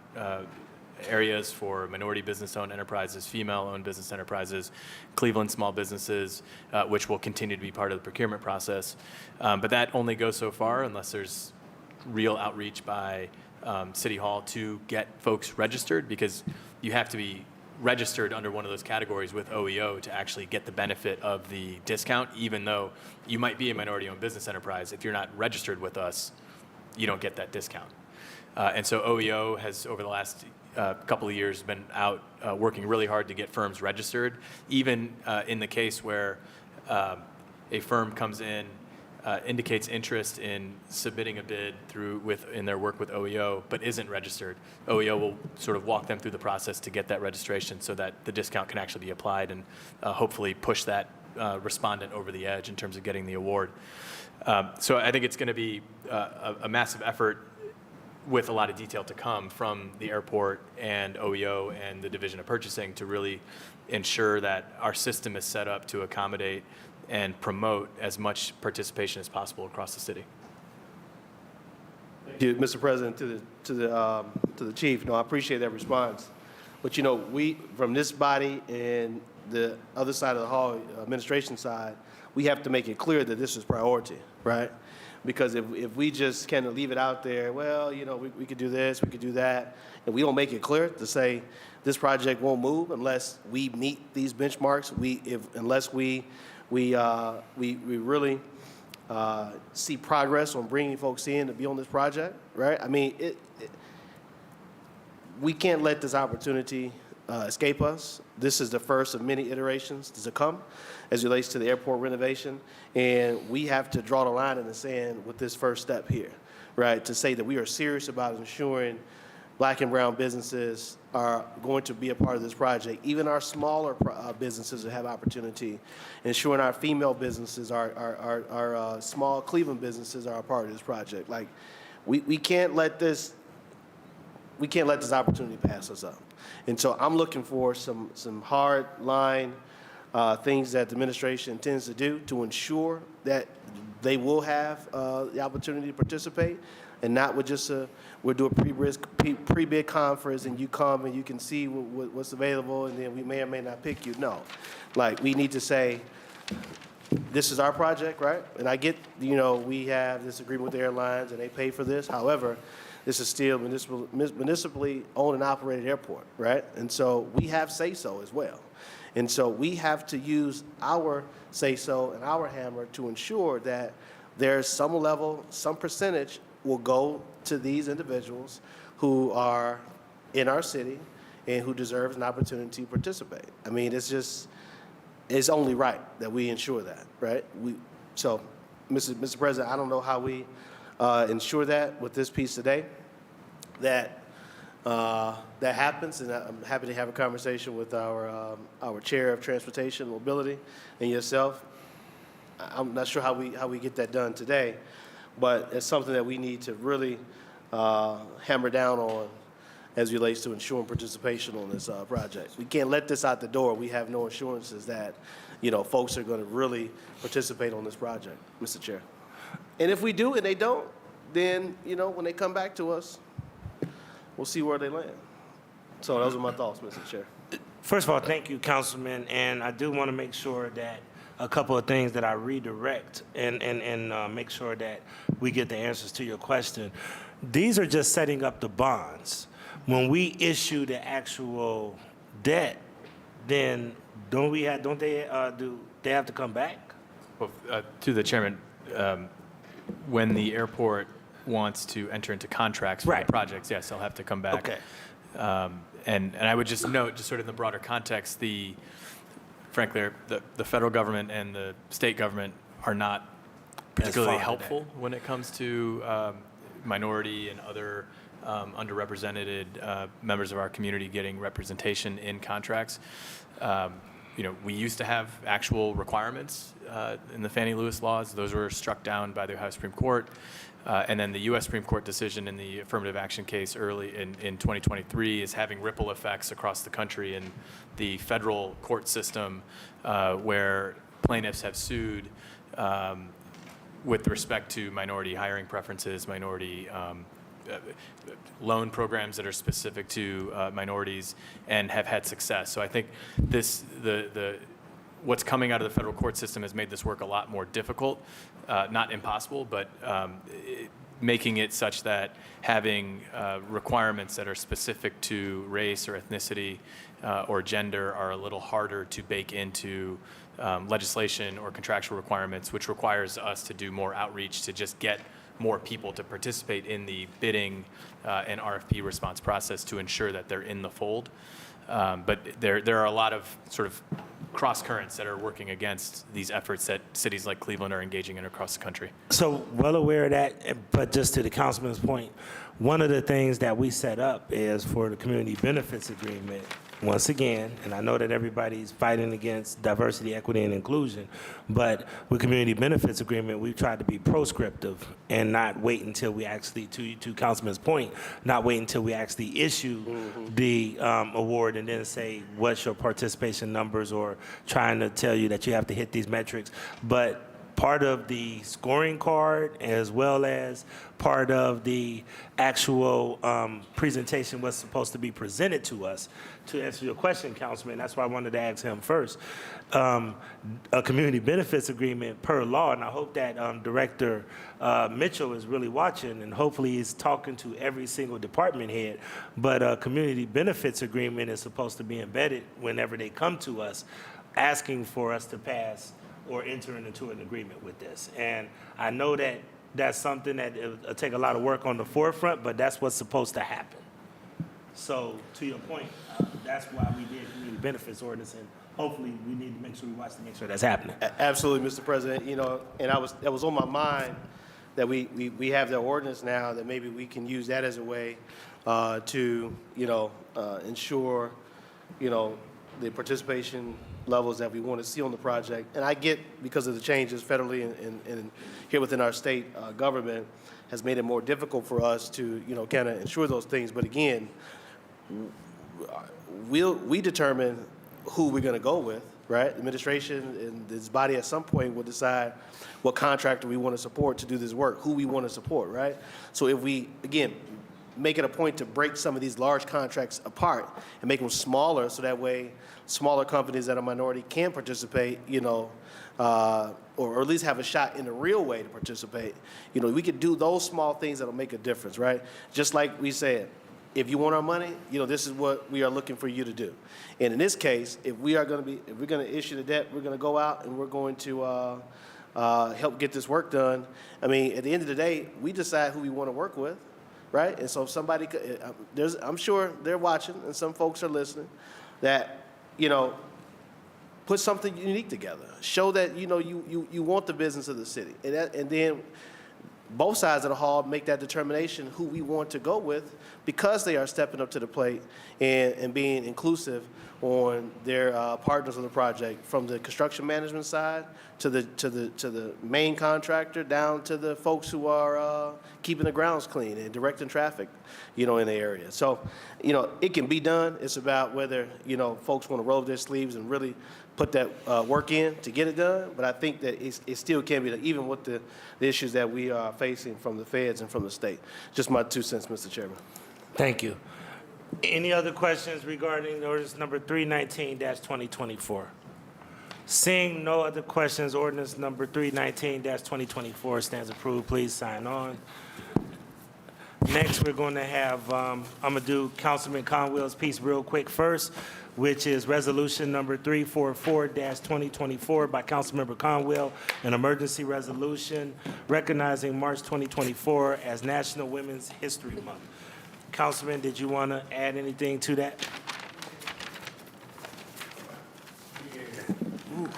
areas for minority business-owned enterprises, female-owned business enterprises, Cleveland small businesses, which will continue to be part of the procurement process. But that only goes so far unless there's real outreach by City Hall to get folks registered, because you have to be registered under one of those categories with OEO to actually get the benefit of the discount, even though you might be a minority-owned business enterprise. If you're not registered with us, you don't get that discount. And so OEO has, over the last couple of years, been out working really hard to get firms registered, even in the case where a firm comes in, indicates interest in submitting a bid in their work with OEO, but isn't registered. OEO will sort of walk them through the process to get that registration so that the discount can actually be applied, and hopefully push that respondent over the edge in terms of getting the award. So I think it's going to be a massive effort with a lot of detail to come from the airport and OEO and the Division of Purchasing to really ensure that our system is set up to accommodate and promote as much participation as possible across the city. Thank you, Mr. President, to the chief. No, I appreciate that response. But you know, we from this body and the other side of the hall, administration side, we have to make it clear that this is priority, right? Because if we just kind of leave it out there, well, you know, we could do this, we could do that, and we don't make it clear to say this project won't move unless we meet these benchmarks. Unless we really see progress on bringing folks in to be on this project, right? I mean, we can't let this opportunity escape us. This is the first of many iterations to come as it relates to the airport renovation, and we have to draw the line in the sand with this first step here, right? To say that we are serious about ensuring Black and brown businesses are going to be a part of this project. Even our smaller businesses will have opportunity. Ensuring our female businesses, our small Cleveland businesses are a part of this project. Like, we can't let this opportunity pass us up. And so I'm looking for some hard line things that the administration intends to do to ensure that they will have the opportunity to participate, and not with just we'll do a pre-bid conference and you come and you can see what's available and then we may or may not pick you. No, like we need to say, this is our project, right? And I get, you know, we have this agreement with the airlines and they pay for this. However, this is still municipally owned and operated airport, right? And so we have say-so as well. And so we have to use our say-so and our hammer to ensure that there's some level, some percentage will go to these individuals who are in our city and who deserve an opportunity to participate. I mean, it's only right that we ensure that, right? So, Mr. President, I don't know how we ensure that with this piece today, that happens, and I'm happy to have a conversation with our Chair of Transportation and Mobility and yourself. I'm not sure how we get that done today, but it's something that we need to really hammer down on as it relates to ensuring participation on this project. We can't let this out the door. We have no assurances that, you know, folks are going to really participate on this project, Mr. Chair. And if we do and they don't, then, you know, when they come back to us, we'll see where they land. So those are my thoughts, Mr. Chair. First of all, thank you, Councilman, and I do want to make sure that a couple of things that I redirect and make sure that we get the answers to your question. These are just setting up the bonds. When we issue the actual debt, then do they have to come back? Well, to the chairman, when the airport wants to enter into contracts for the projects, yes, they'll have to come back. Okay. And I would just note, just sort of in the broader context, frankly, the federal government and the state government are not particularly helpful when it comes to minority and other underrepresented members of our community getting representation in contracts. You know, we used to have actual requirements in the Fannie Lewis laws. Those were struck down by the Ohio Supreme Court. And then the U.S. Supreme Court decision in the affirmative action case early in 2023 is having ripple effects across the country in the federal court system where plaintiffs have sued with respect to minority hiring preferences, minority loan programs that are specific to minorities, and have had success. So I think what's coming out of the federal court system has made this work a lot more difficult, not impossible, but making it such that having requirements that are specific to race or ethnicity or gender are a little harder to bake into legislation or contractual requirements, which requires us to do more outreach to just get more people to participate in the bidding and RFP response process to ensure that they're in the fold. But there are a lot of sort of cross currents that are working against these efforts that cities like Cleveland are engaging in across the country. So well aware of that, but just to the councilman's point, one of the things that we set up is for the community benefits agreement, once again, and I know that everybody's fighting against diversity, equity, and inclusion, but with community benefits agreement, we've tried to be proscriptive and not wait until we actually, to Councilman's point, not wait until we actually issue the award and then say, what's your participation numbers, or trying to tell you that you have to hit these metrics. But part of the scoring card, as well as part of the actual presentation was supposed to be presented to us. To answer your question, Councilman, that's why I wanted to ask him first. A community benefits agreement per law, and I hope that Director Mitchell is really watching, and hopefully he's talking to every single department head, but a community benefits agreement is supposed to be embedded whenever they come to us, asking for us to pass or entering into an agreement with this. And I know that that's something that it'll take a lot of work on the forefront, but that's what's supposed to happen. So to your point, that's why we did community benefits ordinance, and hopefully we need to make sure we watch to make sure that's happening. Absolutely, Mr. President. You know, and that was on my mind that we have the ordinance now, that maybe we can use that as a way to, ensure, the participation levels that we want to see on the project. And I get, because of the changes federally and here within our state government, has made it more difficult for us to, kind of ensure those things. But again, we determine who we're going to go with, right? Administration and this body at some point will decide what contractor we want to support to do this work, who we want to support, right? So if we, again, make it a point to break some of these large contracts apart and make them smaller, so that way smaller companies that are minority can participate, or at least have a shot in a real way to participate. We could do those small things that'll make a difference, right? Just like we said, if you want our money, this is what we are looking for you to do. And in this case, if we're going to issue the debt, we're going to go out and we're going to help get this work done. I mean, at the end of the day, we decide who we want to work with, right? And so if somebody, I'm sure they're watching, and some folks are listening, that, put something unique together. Show that, you want the business of the city. And then both sides of the hall make that determination who we want to go with, because they are stepping up to the plate and being inclusive on their partners on the project, from the construction management side to the main contractor, down to the folks who are keeping the grounds clean and directing traffic, in the area. So, it can be done. It's about whether, folks want to roll their sleeves and really put that work in to get it done. But I think that it still can be done, even with the issues that we are facing from the feds and from the state. Just my 2 cents, Mr. Chairman. Thank you. Any other questions regarding ordinance number 319-2024? Seeing no other questions, ordinance number 319-2024 stands approved. Please sign on. Next, we're going to have, I'm going to do Councilman Conwell's piece real quick first, which is resolution number 344-2024 by Councilmember Conwell, an emergency resolution recognizing March 2024 as National Women's History Month. Councilman, did you want to add anything to that? Ooh,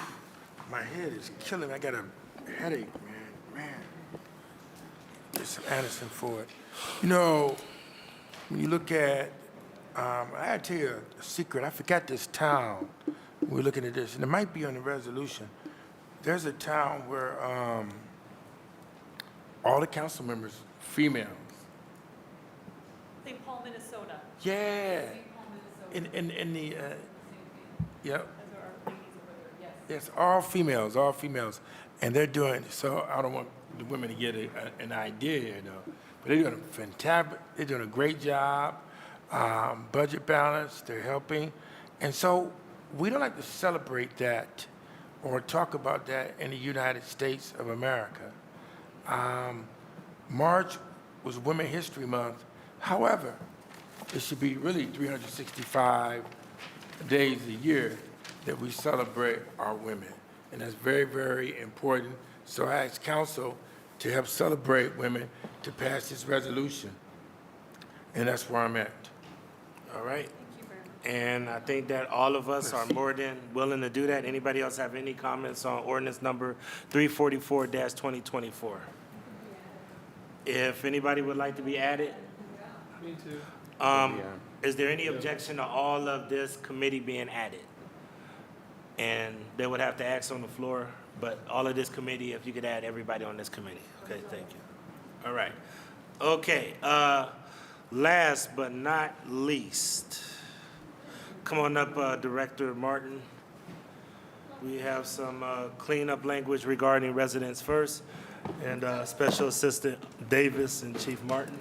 my head is killing me. I got a headache, man. Get some Anderson for it. When you look at, I gotta tell you a secret. I forgot this town. We're looking at this, and it might be on the resolution. There's a town where all the council members, females. St. Paul, Minnesota. Yeah. St. Paul, Minnesota. In the, yep. Those are our ladies over there, yes. Yes, all females. And they're doing, so I don't want the women to get an idea, but they're doing a fantastic, they're doing a great job, budget balance, they're helping. And so we don't like to celebrate that or talk about that in the United States of America. March was Women's History Month. However, it should be really 365 days a year that we celebrate our women. And that's very, very important. So I ask council to help celebrate women to pass this resolution. And that's where I'm at. All right. And I think that all of us are more than willing to do that. Anybody else have any comments on ordinance number 344-2024? If anybody would like to be added? Me too. Is there any objection to all of this committee being added? And they would have to ask on the floor, but all of this committee, if you could add everybody on this committee. Okay, thank you. All right. Okay, last but not least, come on up, Director Martin. We have some cleanup language regarding residents first, and Special Assistant Davis and Chief Martin.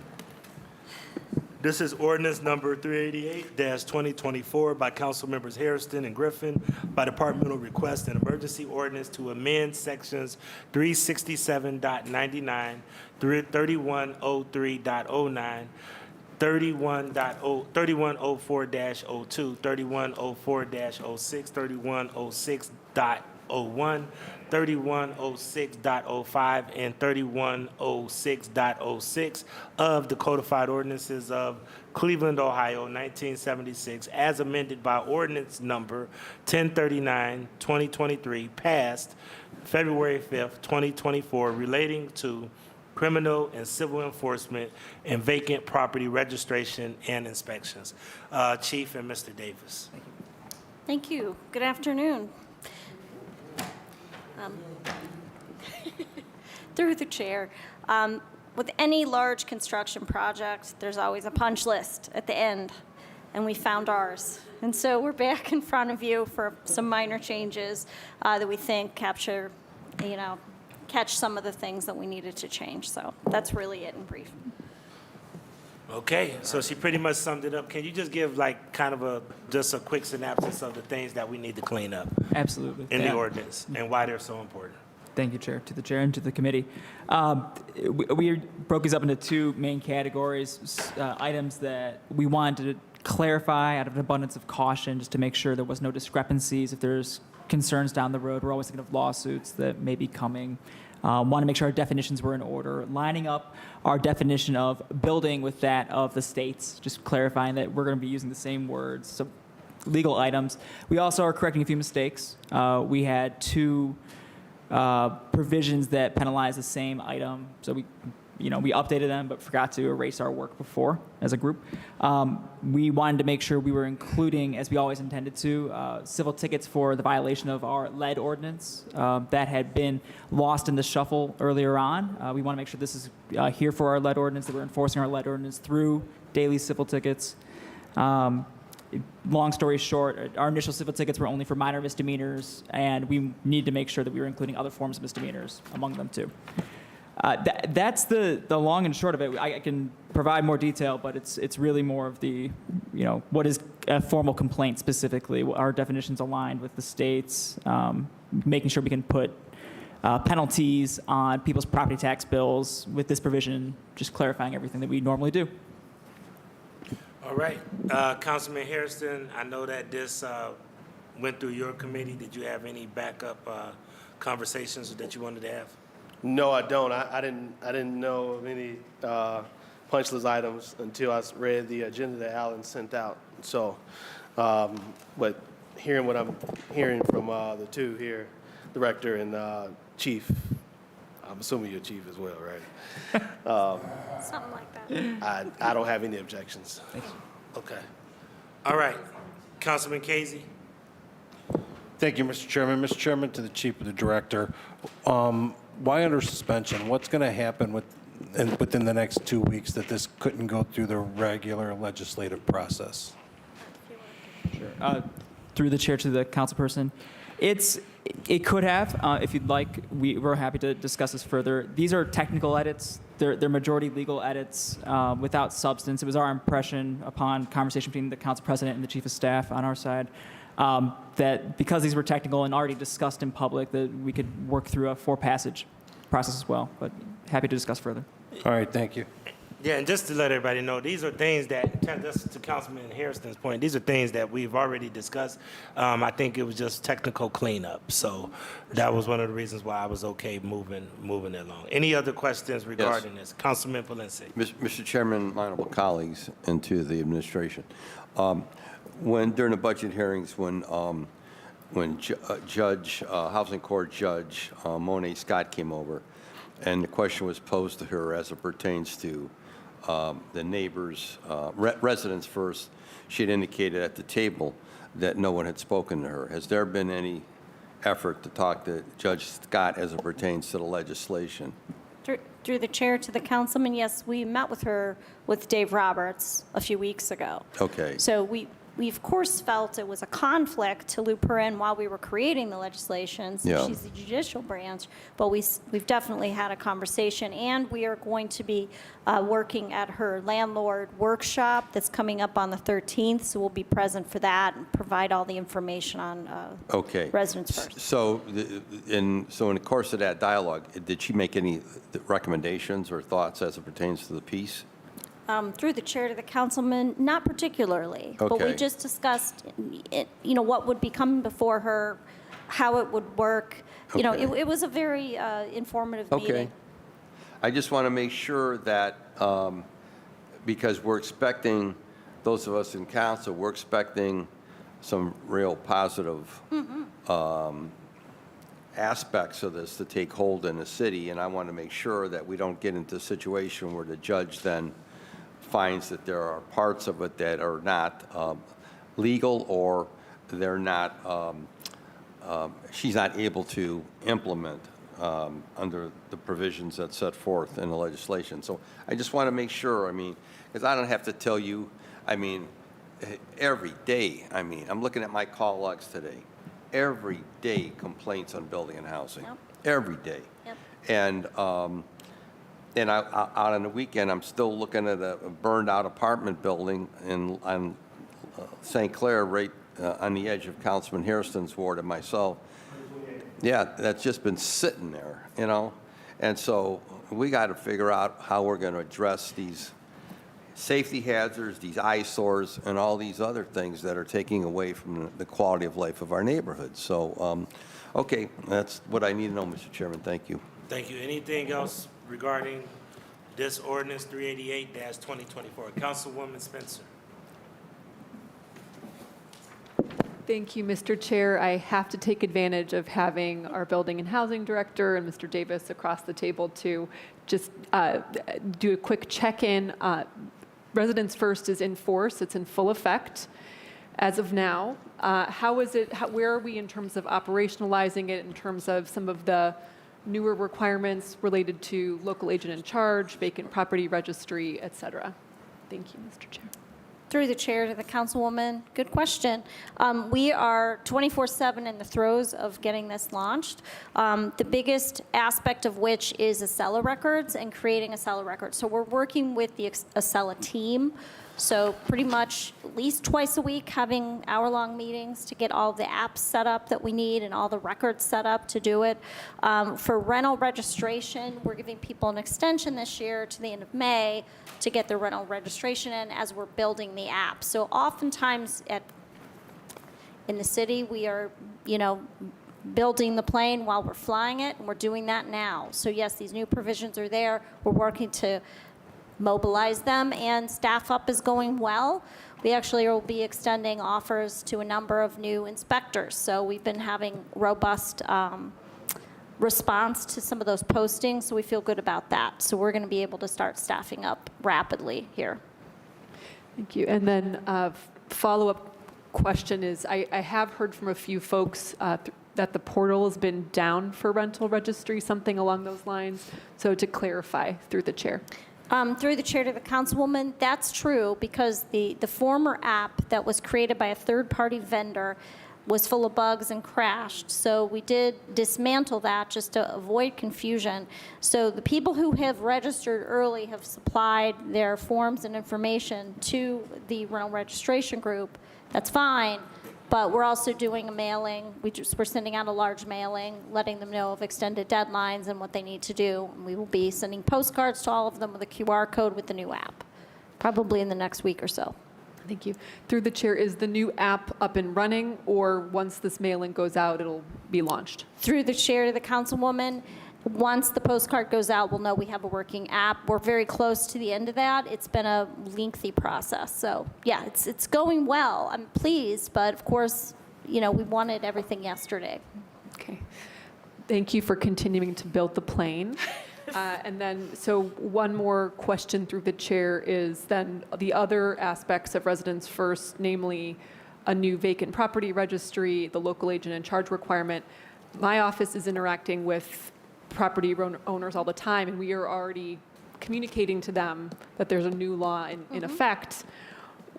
This is ordinance number 388-2024 by Council Members Hairston and Griffin by departmental request and emergency ordinance to amend sections 367.99, 3103.09, 3104-02, 3104-06, 3106.01, 3106.05, and 3106.06 of the codified ordinances of Cleveland, Ohio, 1976, as amended by ordinance number 1039, 2023, passed February 5th, 2024, relating to criminal and civil enforcement and vacant property registration and inspections. Chief and Mr. Davis. Thank you. Good afternoon. Through the chair, with any large construction project, there's always a punch list at the end, and we found ours. And so we're back in front of you for some minor changes that we think catch some of the things that we needed to change. So that's really it in brief. Okay, so she pretty much summed it up. Can you just give like kind of just a quick synopsis of the things that we need to clean up Absolutely. in the Yeah. ordinance and why they're so important? Thank you, Chair, to the Chair and to the committee. We broke these up into two main categories, items that we wanted to clarify out of an abundance of caution, just to make sure there was no discrepancies. If there's concerns down the road, we're always thinking of lawsuits that may be coming. Want to make sure our definitions were in order, lining up our definition of building with that of the states, just clarifying that we're going to be using the same words. So legal items. We also are correcting a few mistakes. We had two provisions that penalize the same item. So we updated them, but forgot to erase our work before as a group. We wanted to make sure we were including, as we always intended to, civil tickets for the violation of our lead ordinance that had been lost in the shuffle earlier on. We want to make sure this is here for our lead ordinance, that we're enforcing our lead ordinance through daily civil tickets. Long story short, our initial civil tickets were only for minor misdemeanors, and we need to make sure that we were including other forms of misdemeanors among them too. That's the long and short of it. I can provide more detail, but it's really more of the, what is a formal complaint specifically, our definitions aligned with the states, making sure we can put penalties on people's property tax bills with this provision, just clarifying everything that we normally do. All right, Councilman Hairston, I know that this went through your committee. Did you have any backup conversations that you wanted to have? No, I don't. I didn't know of any punch list items until I read the agenda that Alan sent out. So, but hearing what I'm hearing from the two here, Director and Chief, I'm assuming you're Chief as well, right? Something like that. I don't have any objections. Okay. All right, Councilman Casey. Thank you, Mr. Chairman. Mr. Chairman, to the Chief of the Director, why under suspension? What's going to happen within the next 2 weeks that this couldn't go through the regular legislative process? Sure. Through the chair to the councilperson, it could have. If you'd like, we're happy to discuss this further. These are technical edits. They're majority legal edits without substance. It was our impression upon conversation between the council president and the chief of staff on our side that because these were technical and already discussed in public, that we could work through a four-passage process as well. But happy to discuss further. All right, thank you. Yeah, and just to let everybody know, these are things that, just to Councilman Hairston's point, these are things that we've already discussed. I think it was just technical cleanup. So that was one of the reasons why I was okay moving it along. Any other questions regarding this? Councilman Valencia. Mr. Chairman, my honorable colleagues, and to the administration, during the budget hearings, when Housing Court Judge Monet Scott came over, and the question was posed to her as it pertains to the neighbors, residents first. She had indicated at the table that no one had spoken to her. Has there been any effort to talk to Judge Scott as it pertains to the legislation? Through the chair to the councilman, yes, we met with her, with Dave Roberts, a few weeks ago. Okay. So we of course felt it was a conflict to loop her in while we were creating the legislation, since Yeah. she's the judicial branch, but we've definitely had a conversation, and we are going to be working at her landlord workshop that's coming up on the 13th, so we'll be present for that and provide all the information on Okay. residents first. So, in the course of that dialogue, did she make any recommendations or thoughts as it pertains to the piece? Through the chair to the councilman, not particularly. But we Okay. just discussed, what would be coming before her, how it would work. Okay. It was a very informative Okay. meeting. I just want to make sure that, because we're expecting, those of us in council, we're expecting some real positive aspects of this to take hold in the city, and I want to make sure that we don't get into a situation where the judge then finds that there are parts of it that are not legal, or they're not, she's not able to implement under the provisions that's set forth in the legislation. So I just want to make sure, because I don't have to tell you, every day, I'm looking at my call logs today, every day complaints on building and housing. Yep. Every day. Yep. And out on the weekend, I'm still looking at a burned-out apartment building on St. Clair, right on the edge of Councilman Hairston's ward and myself. Yeah, that's just been sitting there, And so we got to figure out how we're going to address these safety hazards, these eyesores, and all these other things that are taking away from the quality of life of our neighborhoods. So, okay, that's what I need to know, Mr. Chairman. Thank you. Thank you. Anything else regarding this ordinance 388-2024? Councilwoman Spencer. Thank you, Mr. Chair. I have to take advantage of having our Building and Housing Director and Mr. Davis across the table to just do a quick check-in. Residents First is in force. It's in full effect as of now. How is it? Where are we in terms of operationalizing it, in terms of some of the newer requirements related to local agent in charge, vacant property registry, et cetera? Thank you, Mr. Chair. Through the chair to the councilwoman, good question. We are 24/7 in the throes of getting this launched. The biggest aspect of which is Acela records and creating Acela records. So we're working with the Acela team. So pretty much at least twice a week, having hour-long meetings to get all the apps set up that we need and all the records set up to do it. For rental registration, we're giving people an extension this year to the end of May to get their rental registration in as we're building the app. So oftentimes in the city, we are, building the plane while we're flying it, and we're doing that now. So yes, these new provisions are there. We're working to mobilize them, and staff up is going well. We actually will be extending offers to a number of new inspectors. So we've been having robust response to some of those postings, so we feel good about that. So we're going to be able to start staffing up rapidly here. Thank you. And then follow-up question is, I have heard from a few folks that the portal has been down for rental registry, something along those lines. So to clarify through the chair. Through the chair to the councilwoman, that's true, because the former app that was created by a third-party vendor was full of bugs and crashed. So we did dismantle that just to avoid confusion. So the people who have registered early have supplied their forms and information to the rental registration group. That's fine. But we're also doing a mailing. We're sending out a large mailing, letting them know of extended deadlines and what they need to do. And we will be sending postcards to all of them with a QR code with the new app, probably in the next week or so. Thank you. Through the chair, is the new app up and running, or once this mailing goes out, it'll be launched? Through the chair to the councilwoman, once the postcard goes out, we'll know we have a working app. We're very close to the end of that. It's been a lengthy process. So yeah, it's going well. I'm pleased, but of course, we wanted everything yesterday. Okay. Thank you for continuing to build the plane. And then, so one more question through the chair is then the other aspects of Residents First, namely a new vacant property registry, the local agent in charge requirement. My office is interacting with property owners all the time, and we are already communicating to them that there's a new law in effect.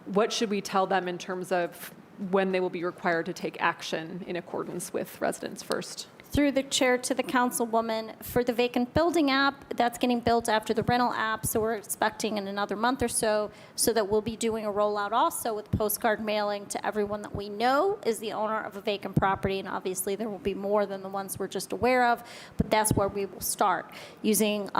What should we tell them in terms of when they will be required to take action in accordance with Residents First? Through the chair to the councilwoman, for the vacant building app, that's getting built after the rental app, so we're expecting in another month or so that we'll be doing a rollout also with postcard mailing to everyone that we know is the owner of a vacant property, and obviously there will be more than the ones we're just aware of, but that's where we will start, using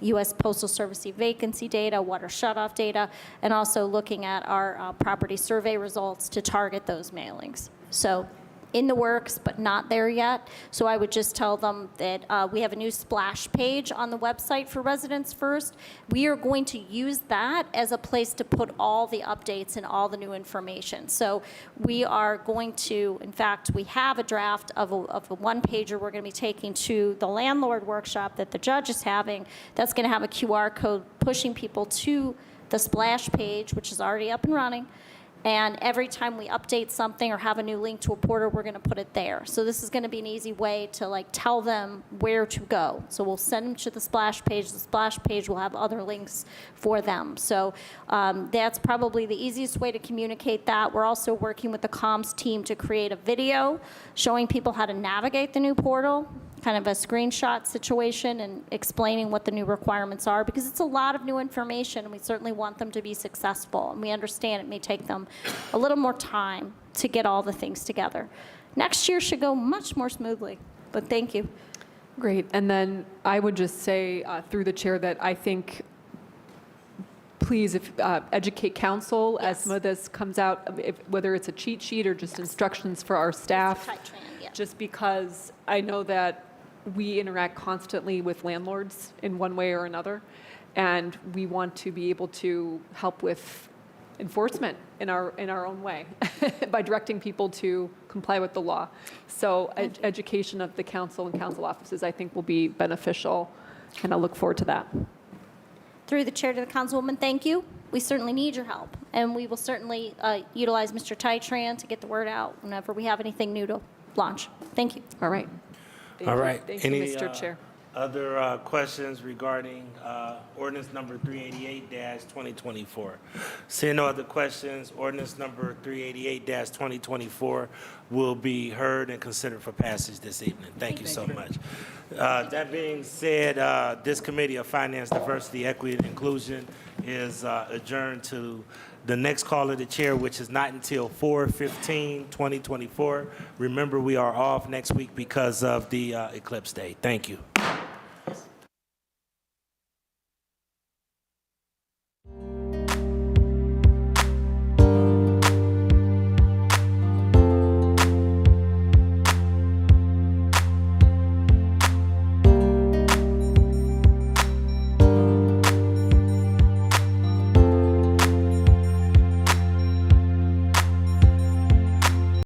U.S. Postal Service vacancy data, water shutoff data, and also looking at our property survey results to target those mailings. So in the works, but not there yet. So I would just tell them that we have a new splash page on the website for Residents First. We are going to use that as a place to put all the updates and all the new information. So we are going to, in fact, we have a draft of a one-pager we're going to be taking to the landlord workshop that the judge is having. That's going to have a QR code pushing people to the splash page, which is already up and running. And every time we update something or have a new link to a portal, we're going to put it there. So this is going to be an easy way to like tell them where to go. So we'll send them to the splash page. The splash page will have other links for them. So that's probably the easiest way to communicate that. We're also working with the comms team to create a video showing people how to navigate the new portal, kind of a screenshot situation, and explaining what the new requirements are, because it's a lot of new information and we certainly want them to be successful. And we understand it may take them a little more time to get all the things together. Next year should go much more smoothly, but thank you. Great. And then I would just say through the chair that I think please educate council as some of this comes out, whether it's a cheat sheet or just instructions for our staff, just because I know that we interact constantly with landlords in one way or another, and we want to be able to help with enforcement in our own way by directing people to comply with the law. So education of the council and council offices, I think, will be beneficial, and I look forward to that. Through the chair to the councilwoman, thank you. We certainly need your help, and we will certainly utilize Mr. Tytran to get the word out whenever we have anything new to launch. Thank you. All right. All right. Thank you, Mr. Chair. Other questions regarding ordinance number 388-2024? Seeing no other questions, ordinance number 388-2024 will be heard and considered for passage this evening. Thank you so much. That being said, this Committee of Finance, Diversity, Equity, and Inclusion is adjourned to the next call of the chair, which is not until 4/15/2024. Remember, we are off next week because of the Eclipse Day. Thank you.